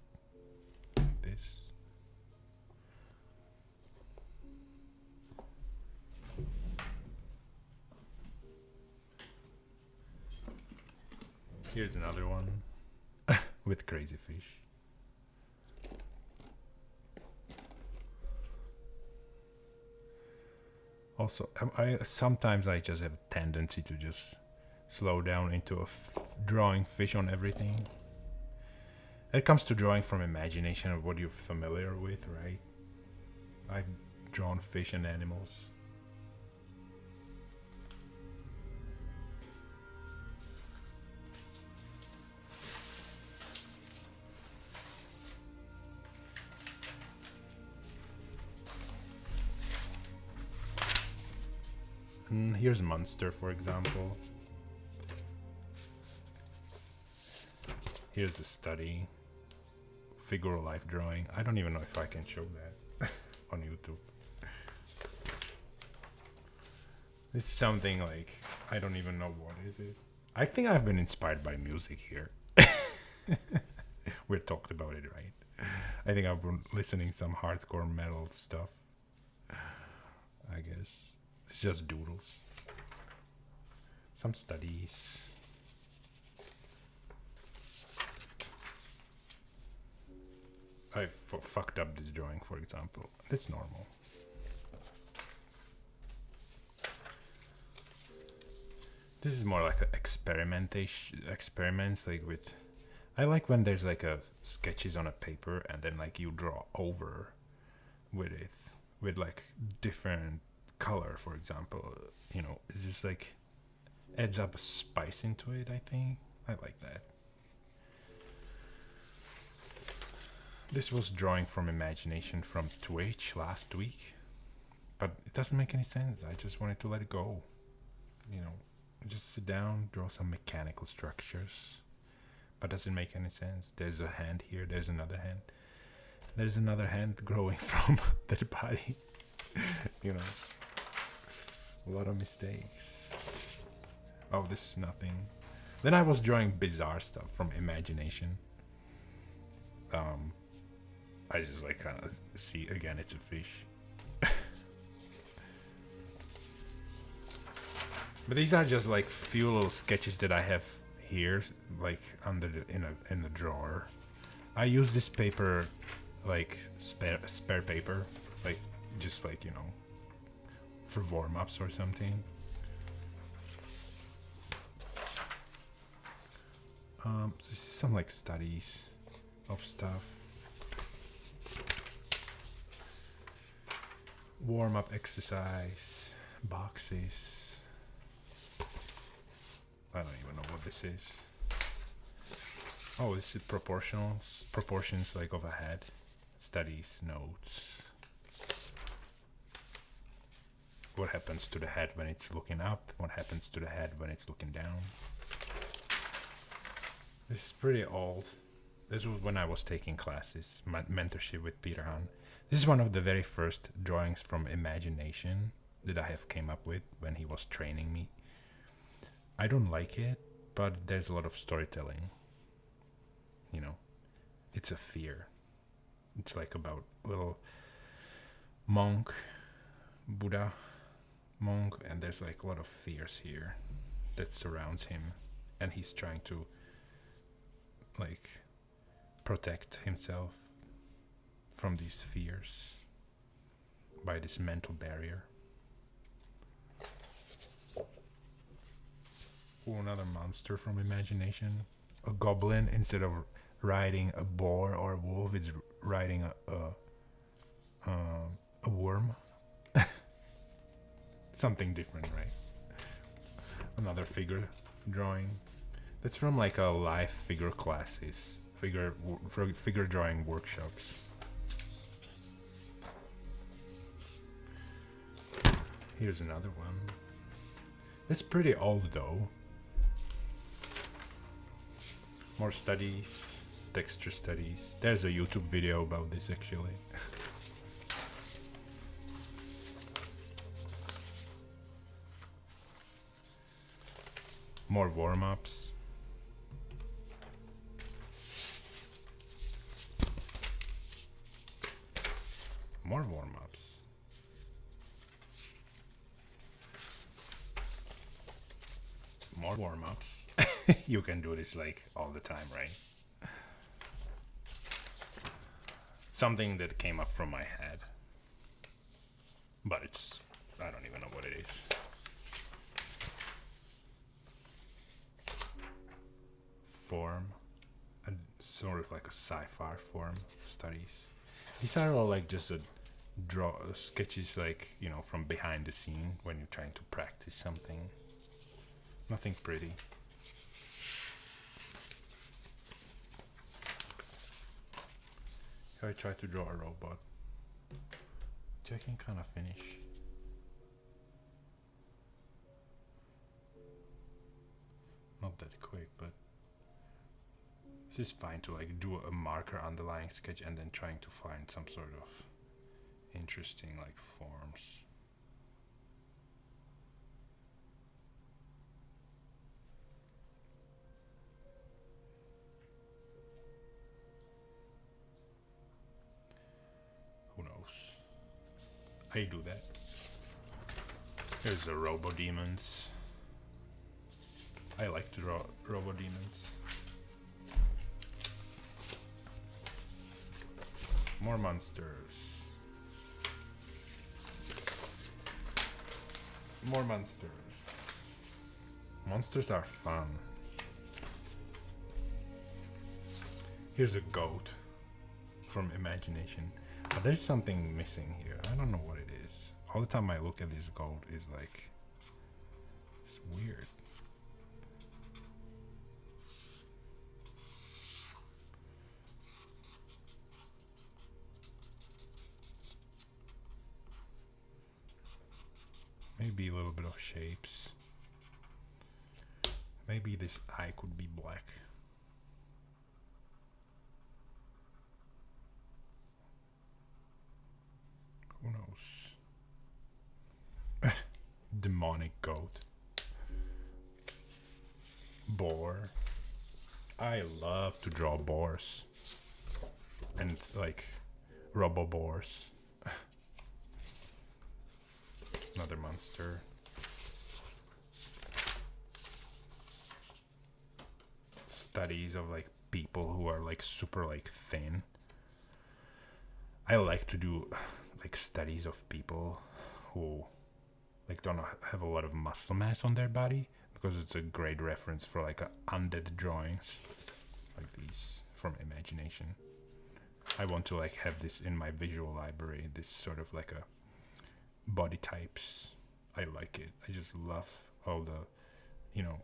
Like this. Here's another one with crazy fish. Also, sometimes I just have a tendency to just slow down into drawing fish on everything. It comes to drawing from imagination of what you're familiar with, right? I've drawn fish and animals. And here's Munster, for example. Here's a study, figure of life drawing. I don't even know if I can show that on YouTube. It's something like, I don't even know what is it. I think I've been inspired by music here. We talked about it, right? I think I've been listening some hardcore metal stuff. I guess it's just doodles. Some studies. I fucked up this drawing, for example. That's normal. This is more like a experiments, like with. I like when there's like a sketches on a paper and then like you draw over with it with like different color, for example. You know, it's just like adds up a spice into it. I think I like that. This was drawing from imagination from Twitch last week, but it doesn't make any sense. I just wanted to let it go. You know, just sit down, draw some mechanical structures, but doesn't make any sense. There's a hand here, there's another hand. There's another hand growing from the body. You know, a lot of mistakes. Oh, this is nothing. Then I was drawing bizarre stuff from imagination. I just like kind of see again, it's a fish. But these are just like few little sketches that I have here, like under in a drawer. I use this paper, like spare paper, like just like for warm ups or something. This is some like studies of stuff. Warm up exercise boxes. I don't even know what this is. Oh, this is proportions like of a head. Studies, notes. What happens to the head when it's looking up? What happens to the head when it's looking down? This is pretty old. This was when I was taking classes, mentorship with Peter Hahn. This is one of the very first drawings from imagination that I have came up with when he was training me. I don't like it, but there's a lot of storytelling. It's a fear. It's like about little monk, Buddha monk, and there's like a lot of fears here that surrounds him, and he's trying to like protect himself from these fears by this mental barrier. Oh, another monster from imagination. A goblin, instead of riding a boar or a wolf, it's riding a worm. Something different, right? Another figure drawing. That's from like a live figure classes, figure drawing workshops. Here's another one. It's pretty old though. More studies, texture studies. There's a YouTube video about this actually. More warm-ups. More warm-ups. More warm-ups. You can do this like all the time, right? Something that came up from my head. But I don't even know what it is. Form. Sort of like a sci-fi form studies. These are all like just sketches like, from behind the scene when you're trying to practice something. Nothing pretty. I try to draw a robot, which I can kind of finish. Not that quick, but this is fine to like do a marker underlying sketch and then trying to find some sort of interesting like forms. Who knows? I do that. Here's the Robo Demons. I like to draw Robo Demons. More monsters. More monsters. Monsters are fun. Here's a goat from imagination. But there's something missing here. I don't know what it is. All the time I look at this goat is like, it's weird. Maybe a little bit of shapes. Maybe this eye could be black. Who knows? Demonic goat. Boar. I love to draw boars. And like robo boars. Another monster. studies of like people who are like super like thin. I like to do like studies of people who like don't have a lot of muscle mass on their body, because it's a great reference for like undead drawings like these from imagination. I want to like have this in my visual library, this sort of like a body types. I like it. I just love all the, you know,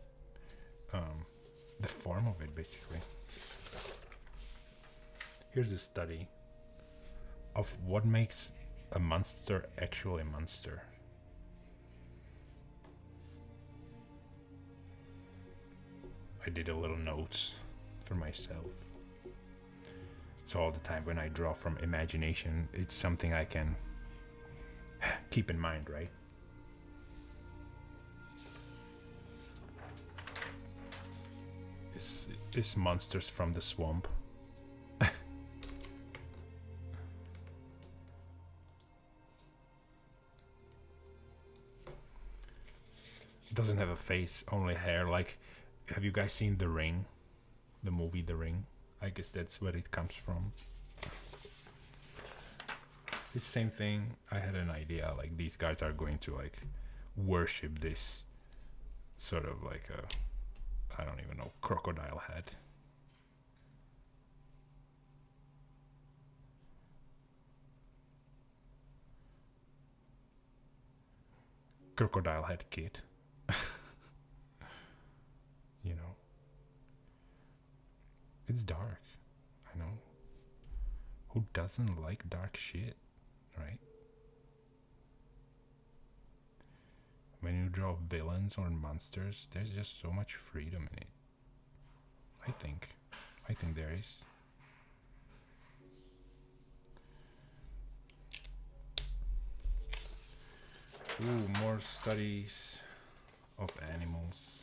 the form of it basically. Here's a study of what makes a monster actually a monster. I did a little notes for myself. So all the time when I draw from imagination, it's something I can keep in mind, right? Is monsters from the swamp. Doesn't have a face, only hair. Like, have you guys seen The Ring? The movie The Ring? I guess that's where it comes from. It's the same thing. I had an idea, like these guys are going to like worship this sort of like a, I don't even know, crocodile head. Crocodile head kid. You know, it's dark. I know. Who doesn't like dark shit, right? When you draw villains or monsters, there's just so much freedom in it. I think there is. Ooh, more studies of animals.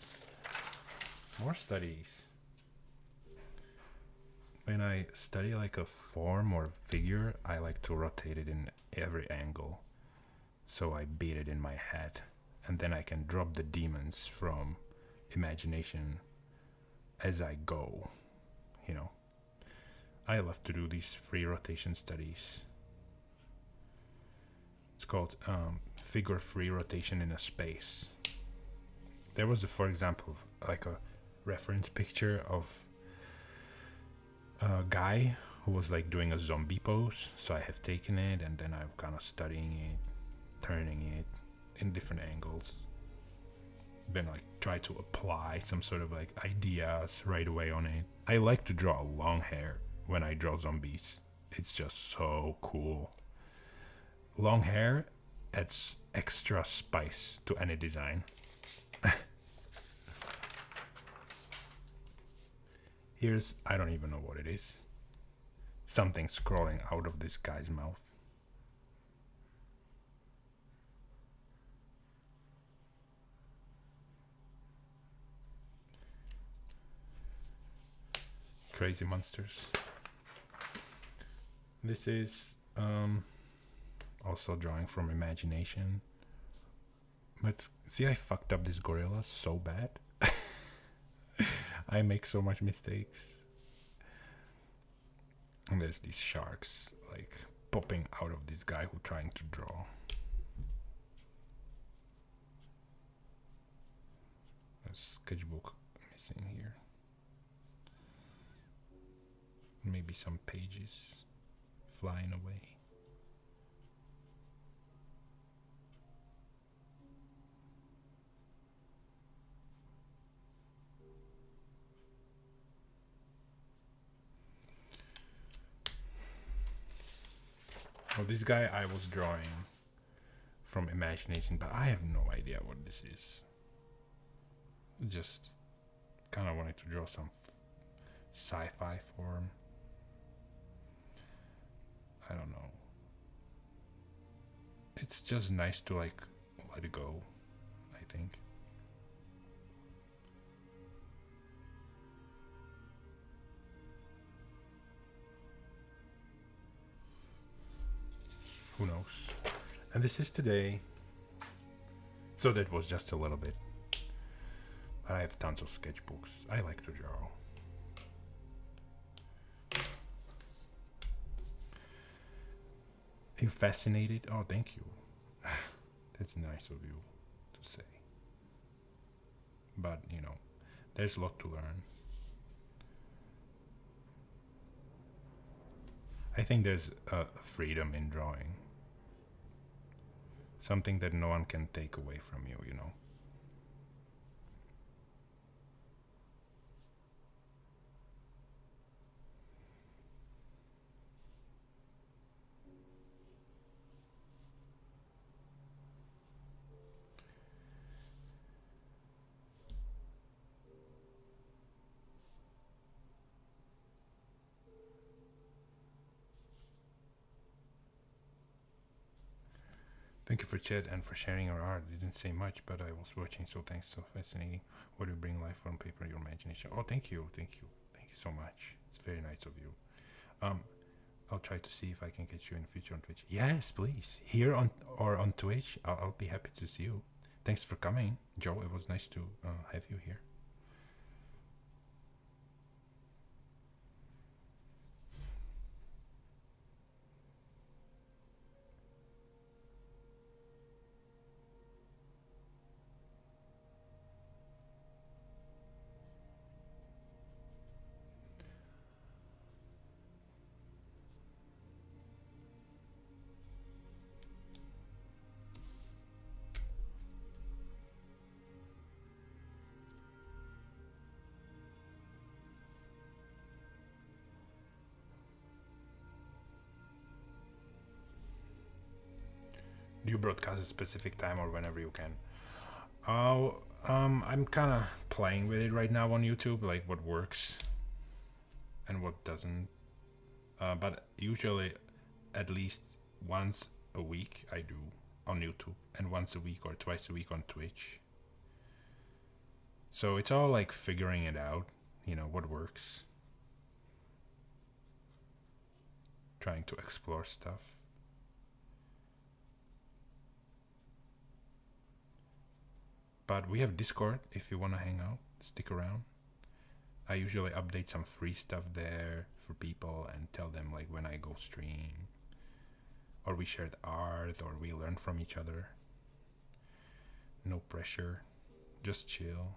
More studies. When I study like a form or figure, I like to rotate it in every angle. So I beat it in my head. And then I can drop the demons from imagination as I go. You know. I love to do these free rotation studies. It's called figure free rotation in a space. There was, for example, like a reference picture of a guy who was like doing a zombie pose. So I have taken it and then I'm kind of studying it, turning it in different angles. Then like try to apply some sort of like ideas right away on it. I like to draw long hair when I draw zombies. It's just so cool. Long hair adds extra spice to any design. Here's, I don't even know what it is. Something scrolling out of this guy's mouth. Crazy monsters. This is also drawing from imagination. But see, I fucked up this gorilla so bad. I make so much mistakes. And there's these sharks like popping out of this guy who's trying to draw. A sketchbook missing here. Maybe some pages flying away. Well, this guy I was drawing from imagination, but I have no idea what this is. Just kind of wanted to draw some sci-fi form. I don't know. It's just nice to like let it go, I think. Who knows? And this is today. So that was just a little bit. But I have tons of sketchbooks. I like to draw. Are you fascinated? Oh, thank you. That's nice of you to say. But, there's a lot to learn. I think there's a freedom in drawing. Something that no one can take away from you. Thank you for chat and for sharing your art. You didn't say much, but I was watching, so thanks. So fascinating. What do you bring life on paper, your imagination? Oh, thank you. Thank you so much. It's very nice of you. Um, I'll try to see if I can get you in the future on Twitch. Yes, please. Here on Twitch. I'll be happy to see you. Thanks for coming, Joe. It was nice to have you here. Do you broadcast a specific time or whenever you can? Oh, I'm kind of playing with it right now on YouTube, like what works and what doesn't. But usually, at least once a week, I do on YouTube, and once a week or twice a week on Twitch. So it's all like figuring it out, what works. Trying to explore stuff. But we have Discord if you want to hang out, stick around. I usually update some free stuff there for people and tell them like when I go stream. Or we share the art, or we learn from each other. No pressure, just chill.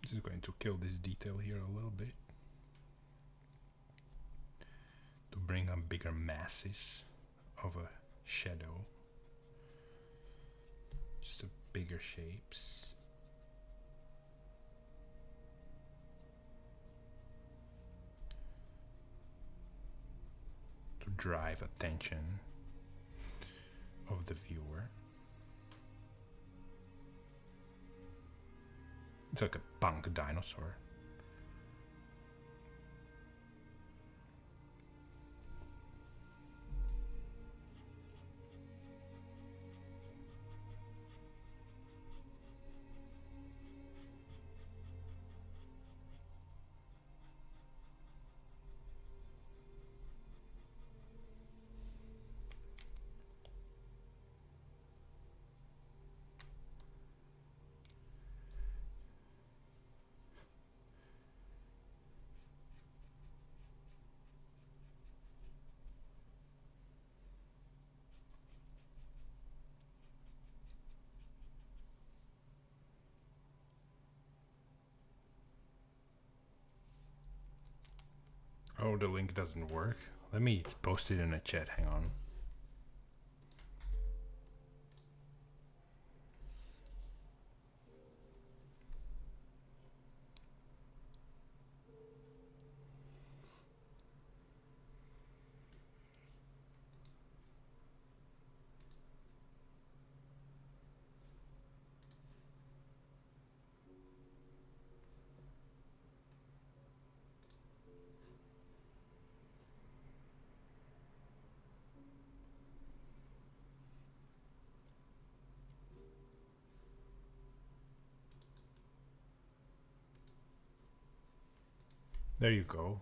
Just going to kill this detail here a little bit to bring up bigger masses of a shadow, just a bigger shapes. To drive attention of the viewer. It's like a punk dinosaur. Oh, the link doesn't work. Let me post it in the chat. Hang on. There you go.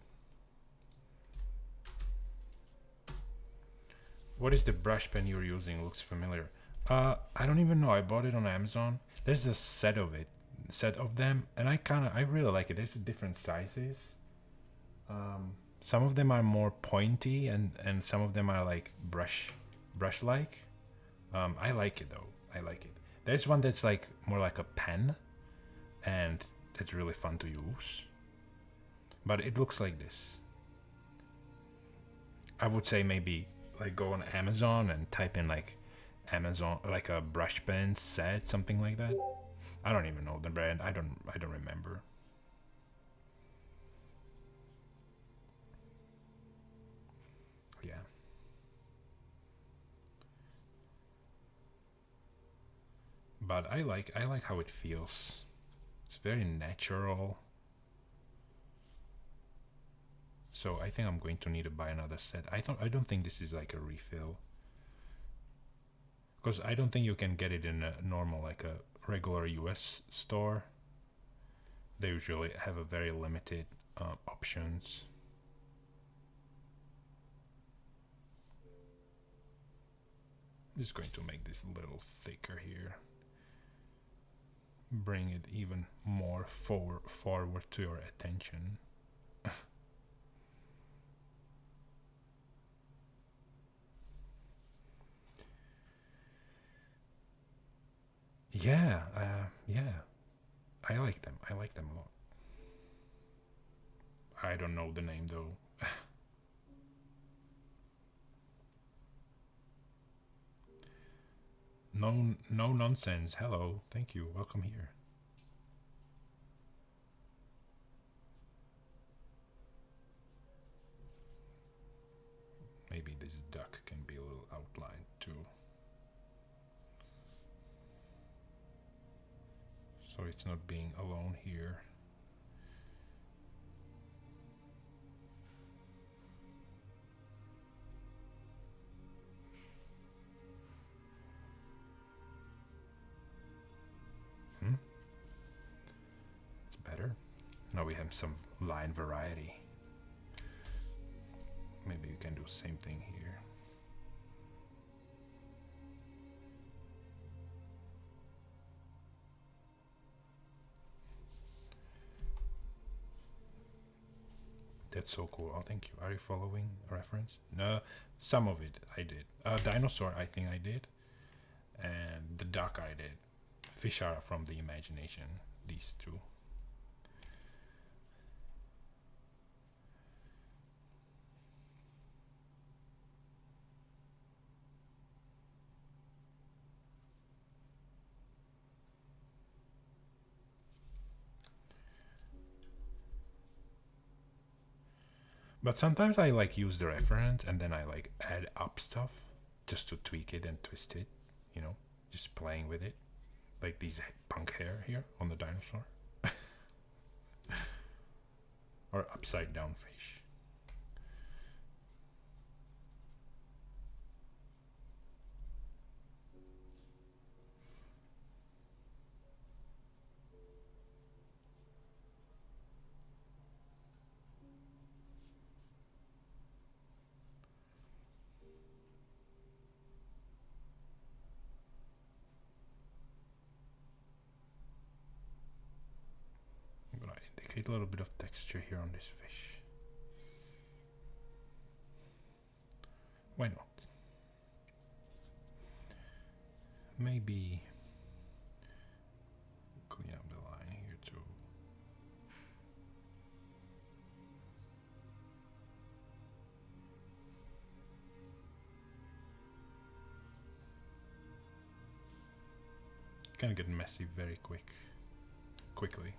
What is the brush pen you're using? Looks familiar. I don't even know. I bought it on Amazon. There's a set of them, and I really like it. There's different sizes. Some of them are more pointy, and some of them are like brush like. I like it though. I like it. There's one that's like more like a pen, and that's really fun to use. But it looks like this. I would say maybe like go on Amazon and type in like Amazon like a brush pen set, something like that. I don't even know the brand. I don't remember. Yeah. But I like how it feels. It's very natural. So I think I'm going to need to buy another set. I don't think this is like a refill. Because I don't think you can get it in a normal like a regular US store. They usually have a very limited options. I'm just going to make this a little thicker here. Bring it even more forward to your attention. Yeah, yeah. I like them. I like them a lot. I don't know the name though. No, no nonsense. Hello, thank you. Welcome here. Maybe this duck can be a little outlined too. So it's not being alone here. Hmm? It's better. Now we have some line variety. Maybe you can do the same thing here. That's so cool. Oh, thank you. Are you following a reference? No, some of it I did. Dinosaur, I think I did. And the duck, I did. Fish are from the imagination. These two. But sometimes I like use the reference and then I like add up stuff just to tweak it and twist it, you know, just playing with it. Like these punk hair here on the dinosaur. Or upside down fish. I'm gonna indicate a little bit of texture here on this fish. Why not? Maybe clean up the line here too. Can get messy very quickly.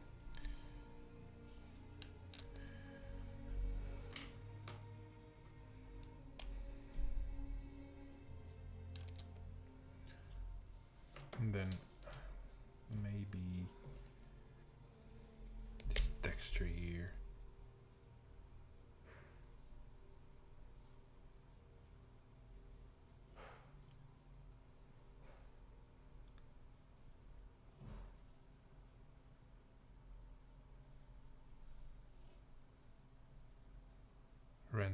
And then maybe this texture here.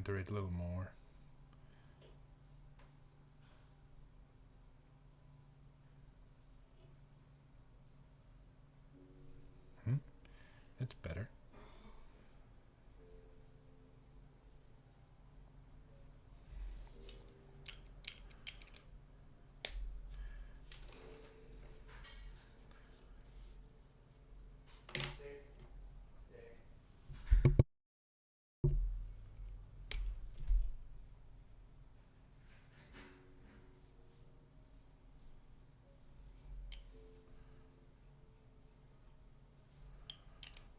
center it a little more. That's better.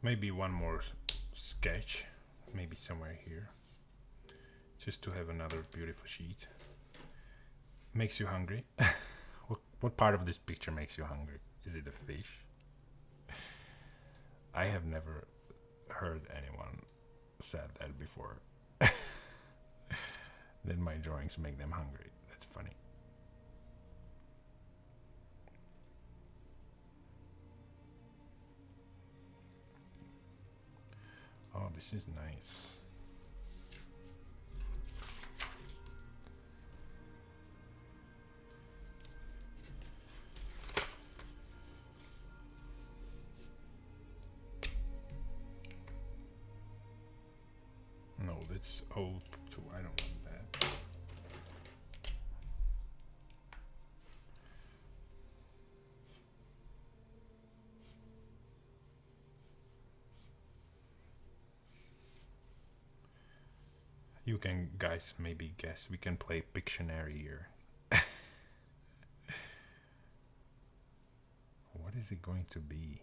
Maybe one more sketch, maybe somewhere here, just to have another beautiful sheet. Makes you hungry? What part of this picture makes you hungry? Is it a fish? I have never heard anyone said that before. That my drawings make them hungry. That's funny. Oh, this is nice. No, that's old too. I don't want that. You can, guys, maybe guess. We can play Pictionary here. What is it going to be?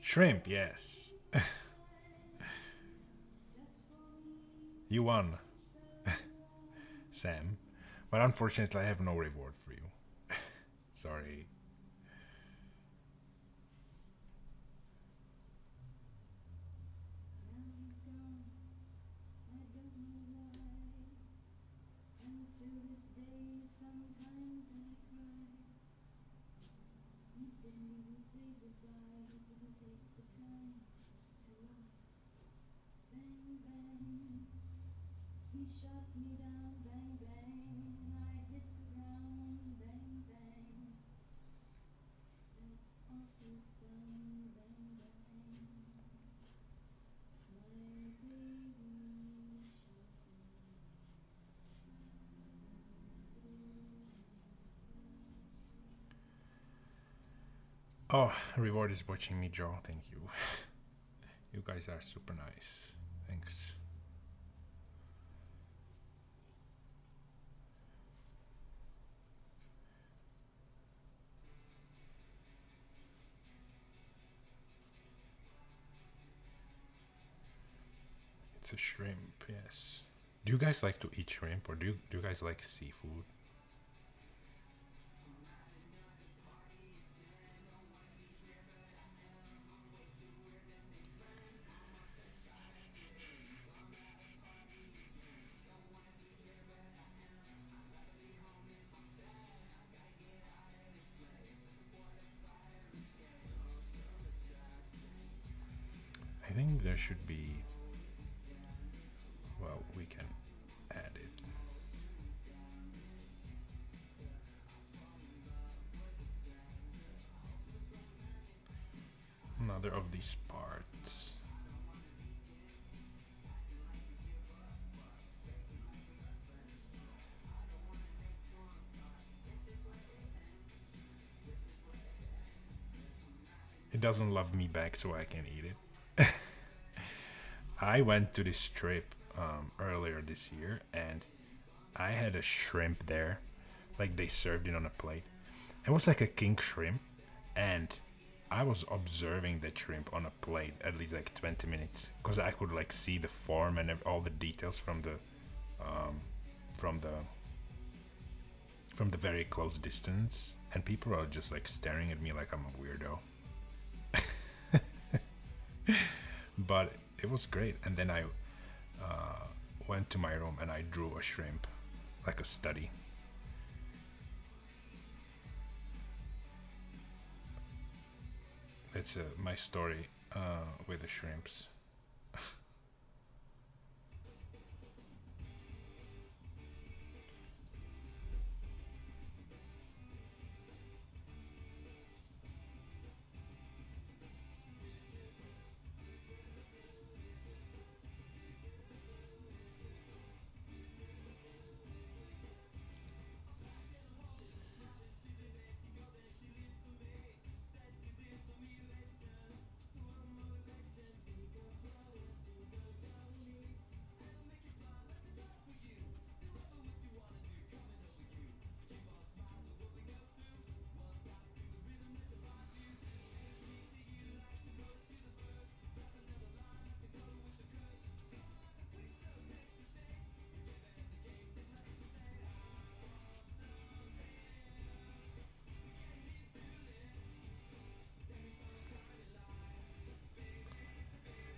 Shrimp, yes. You won, Sam. But unfortunately, I have no reward for you. Sorry. Oh, reward is watching me draw. Thank you. You guys are super nice. Thanks. It's a shrimp, yes. Do you guys like to eat shrimp, or do you guys like seafood? I think there should be. Well, we can add it. Another of these parts. It doesn't love me back, so I can eat it. I went to this trip earlier this year, and I had a shrimp there. Like they served it on a plate. It was like a king shrimp, and I was observing the shrimp on a plate at least like 20 minutes because I could like see the form and all the details um, from the from the very close distance, and people are just like staring at me like I'm a weirdo. But it was great, and then I went to my room and I drew a shrimp, like a study. That's my story with the shrimps.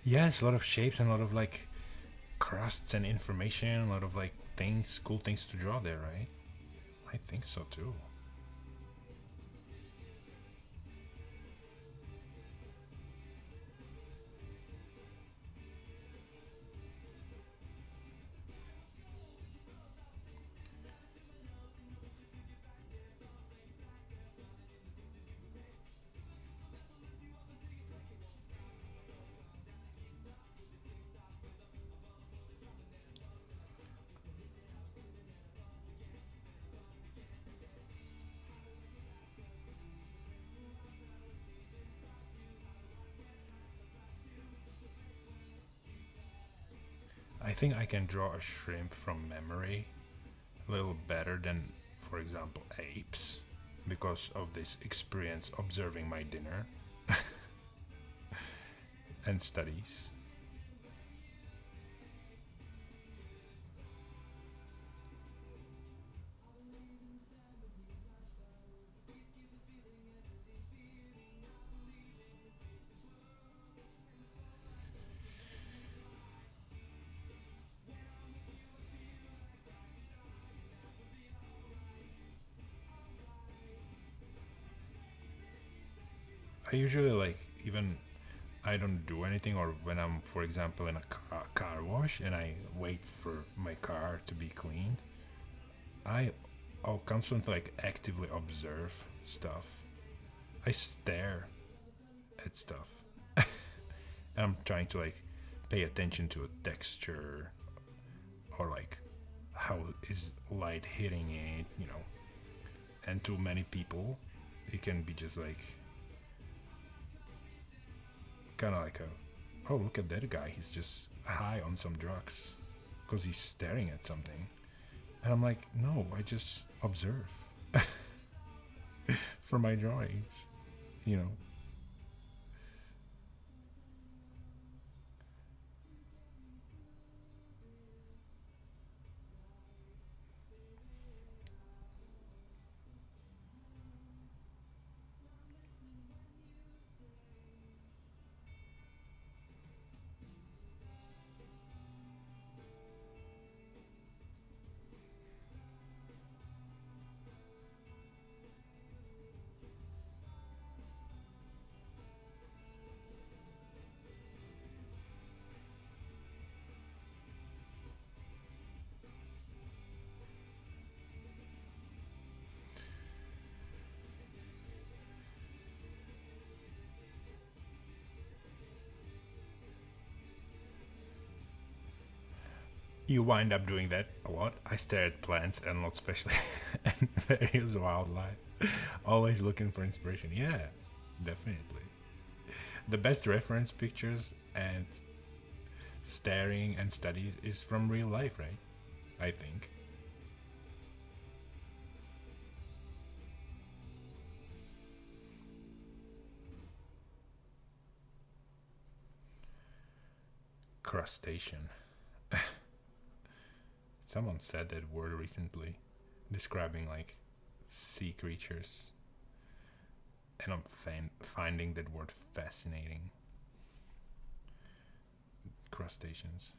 Yes, a lot of shapes and a lot of like crusts and information, a lot of like things, cool things to draw there, right? I think so too. I think I can draw a shrimp from memory a little better than, for example, apes, because of this experience observing my dinner and studies. I usually like even I don't do anything, or when I'm, for example, in a car wash and I wait for my car to be cleaned, I I'll constantly like actively observe stuff. I stare at stuff. And I'm trying to like pay attention to a texture, or like how is light hitting it, you know. And to many people, it can be just like kind of like a, oh, look at that guy, he's just high on some drugs because he's staring at something. And I'm like, no, I just observe for my drawings, you know. You wind up doing that a lot. I stare at plants and not especially and various wildlife. Always looking for inspiration. Yeah, definitely. The best reference pictures and staring and studies is from real life, right? I think. Crustacean. Someone said that word recently, describing like sea creatures, and I'm finding that word fascinating. Crustaceans.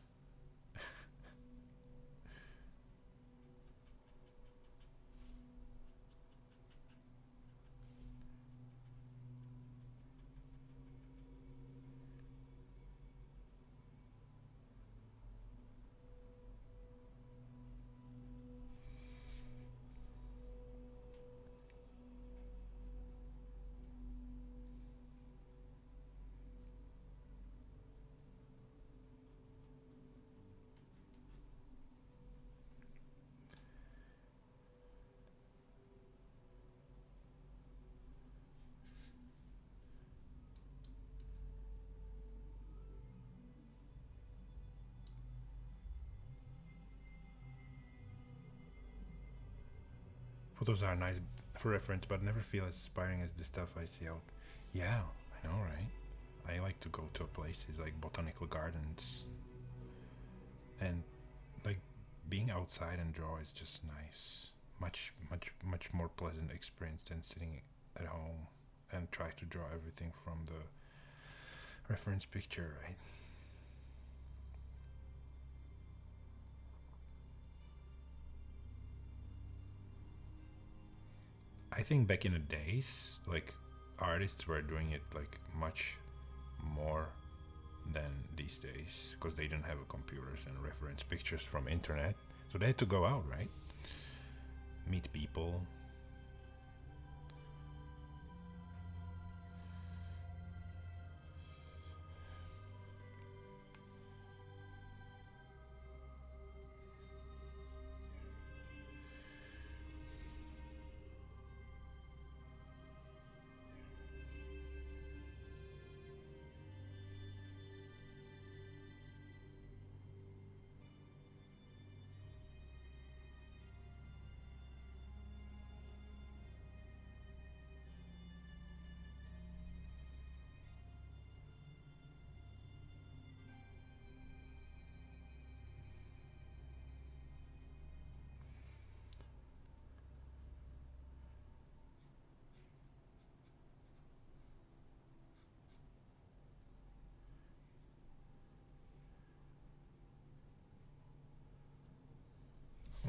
Photos are nice for reference, but never feel as inspiring as the stuff I see out. Yeah, I know, right? I like to go to places like botanical gardens, and like being outside and draw is just nice. Much more pleasant experience than sitting at home and try to draw everything from the reference picture, right? I think back in the days, like artists were doing it like much more than these days because they didn't have computers and reference pictures from internet, so they had to go out, right? Meet people.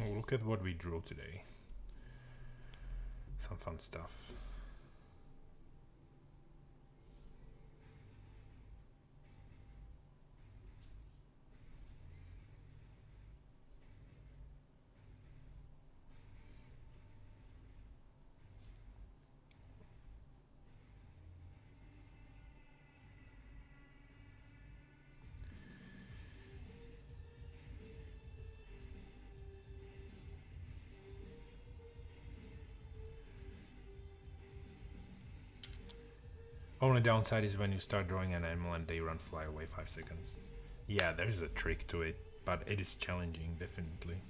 Oh, look at what we drew today. Some fun stuff. Only downside is when you start drawing an animal and they run fly away 5 seconds. Yeah, there's a trick to it, but it is challenging, definitely.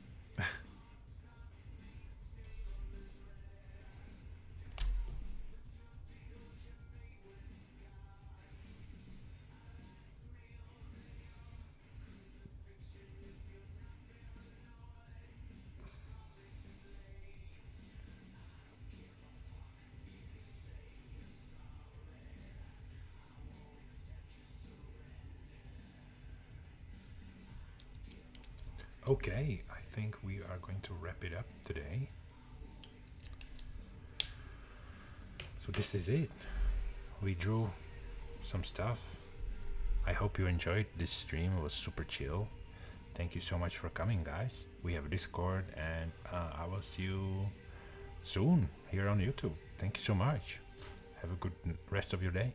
Okay, I think we are going to wrap it up today. So this is it. We drew some stuff. I hope you enjoyed this stream. It was super chill. Thank you so much for coming, guys. We have Discord, and I will see you soon here on YouTube. Thank you so much. Have a good rest of your day.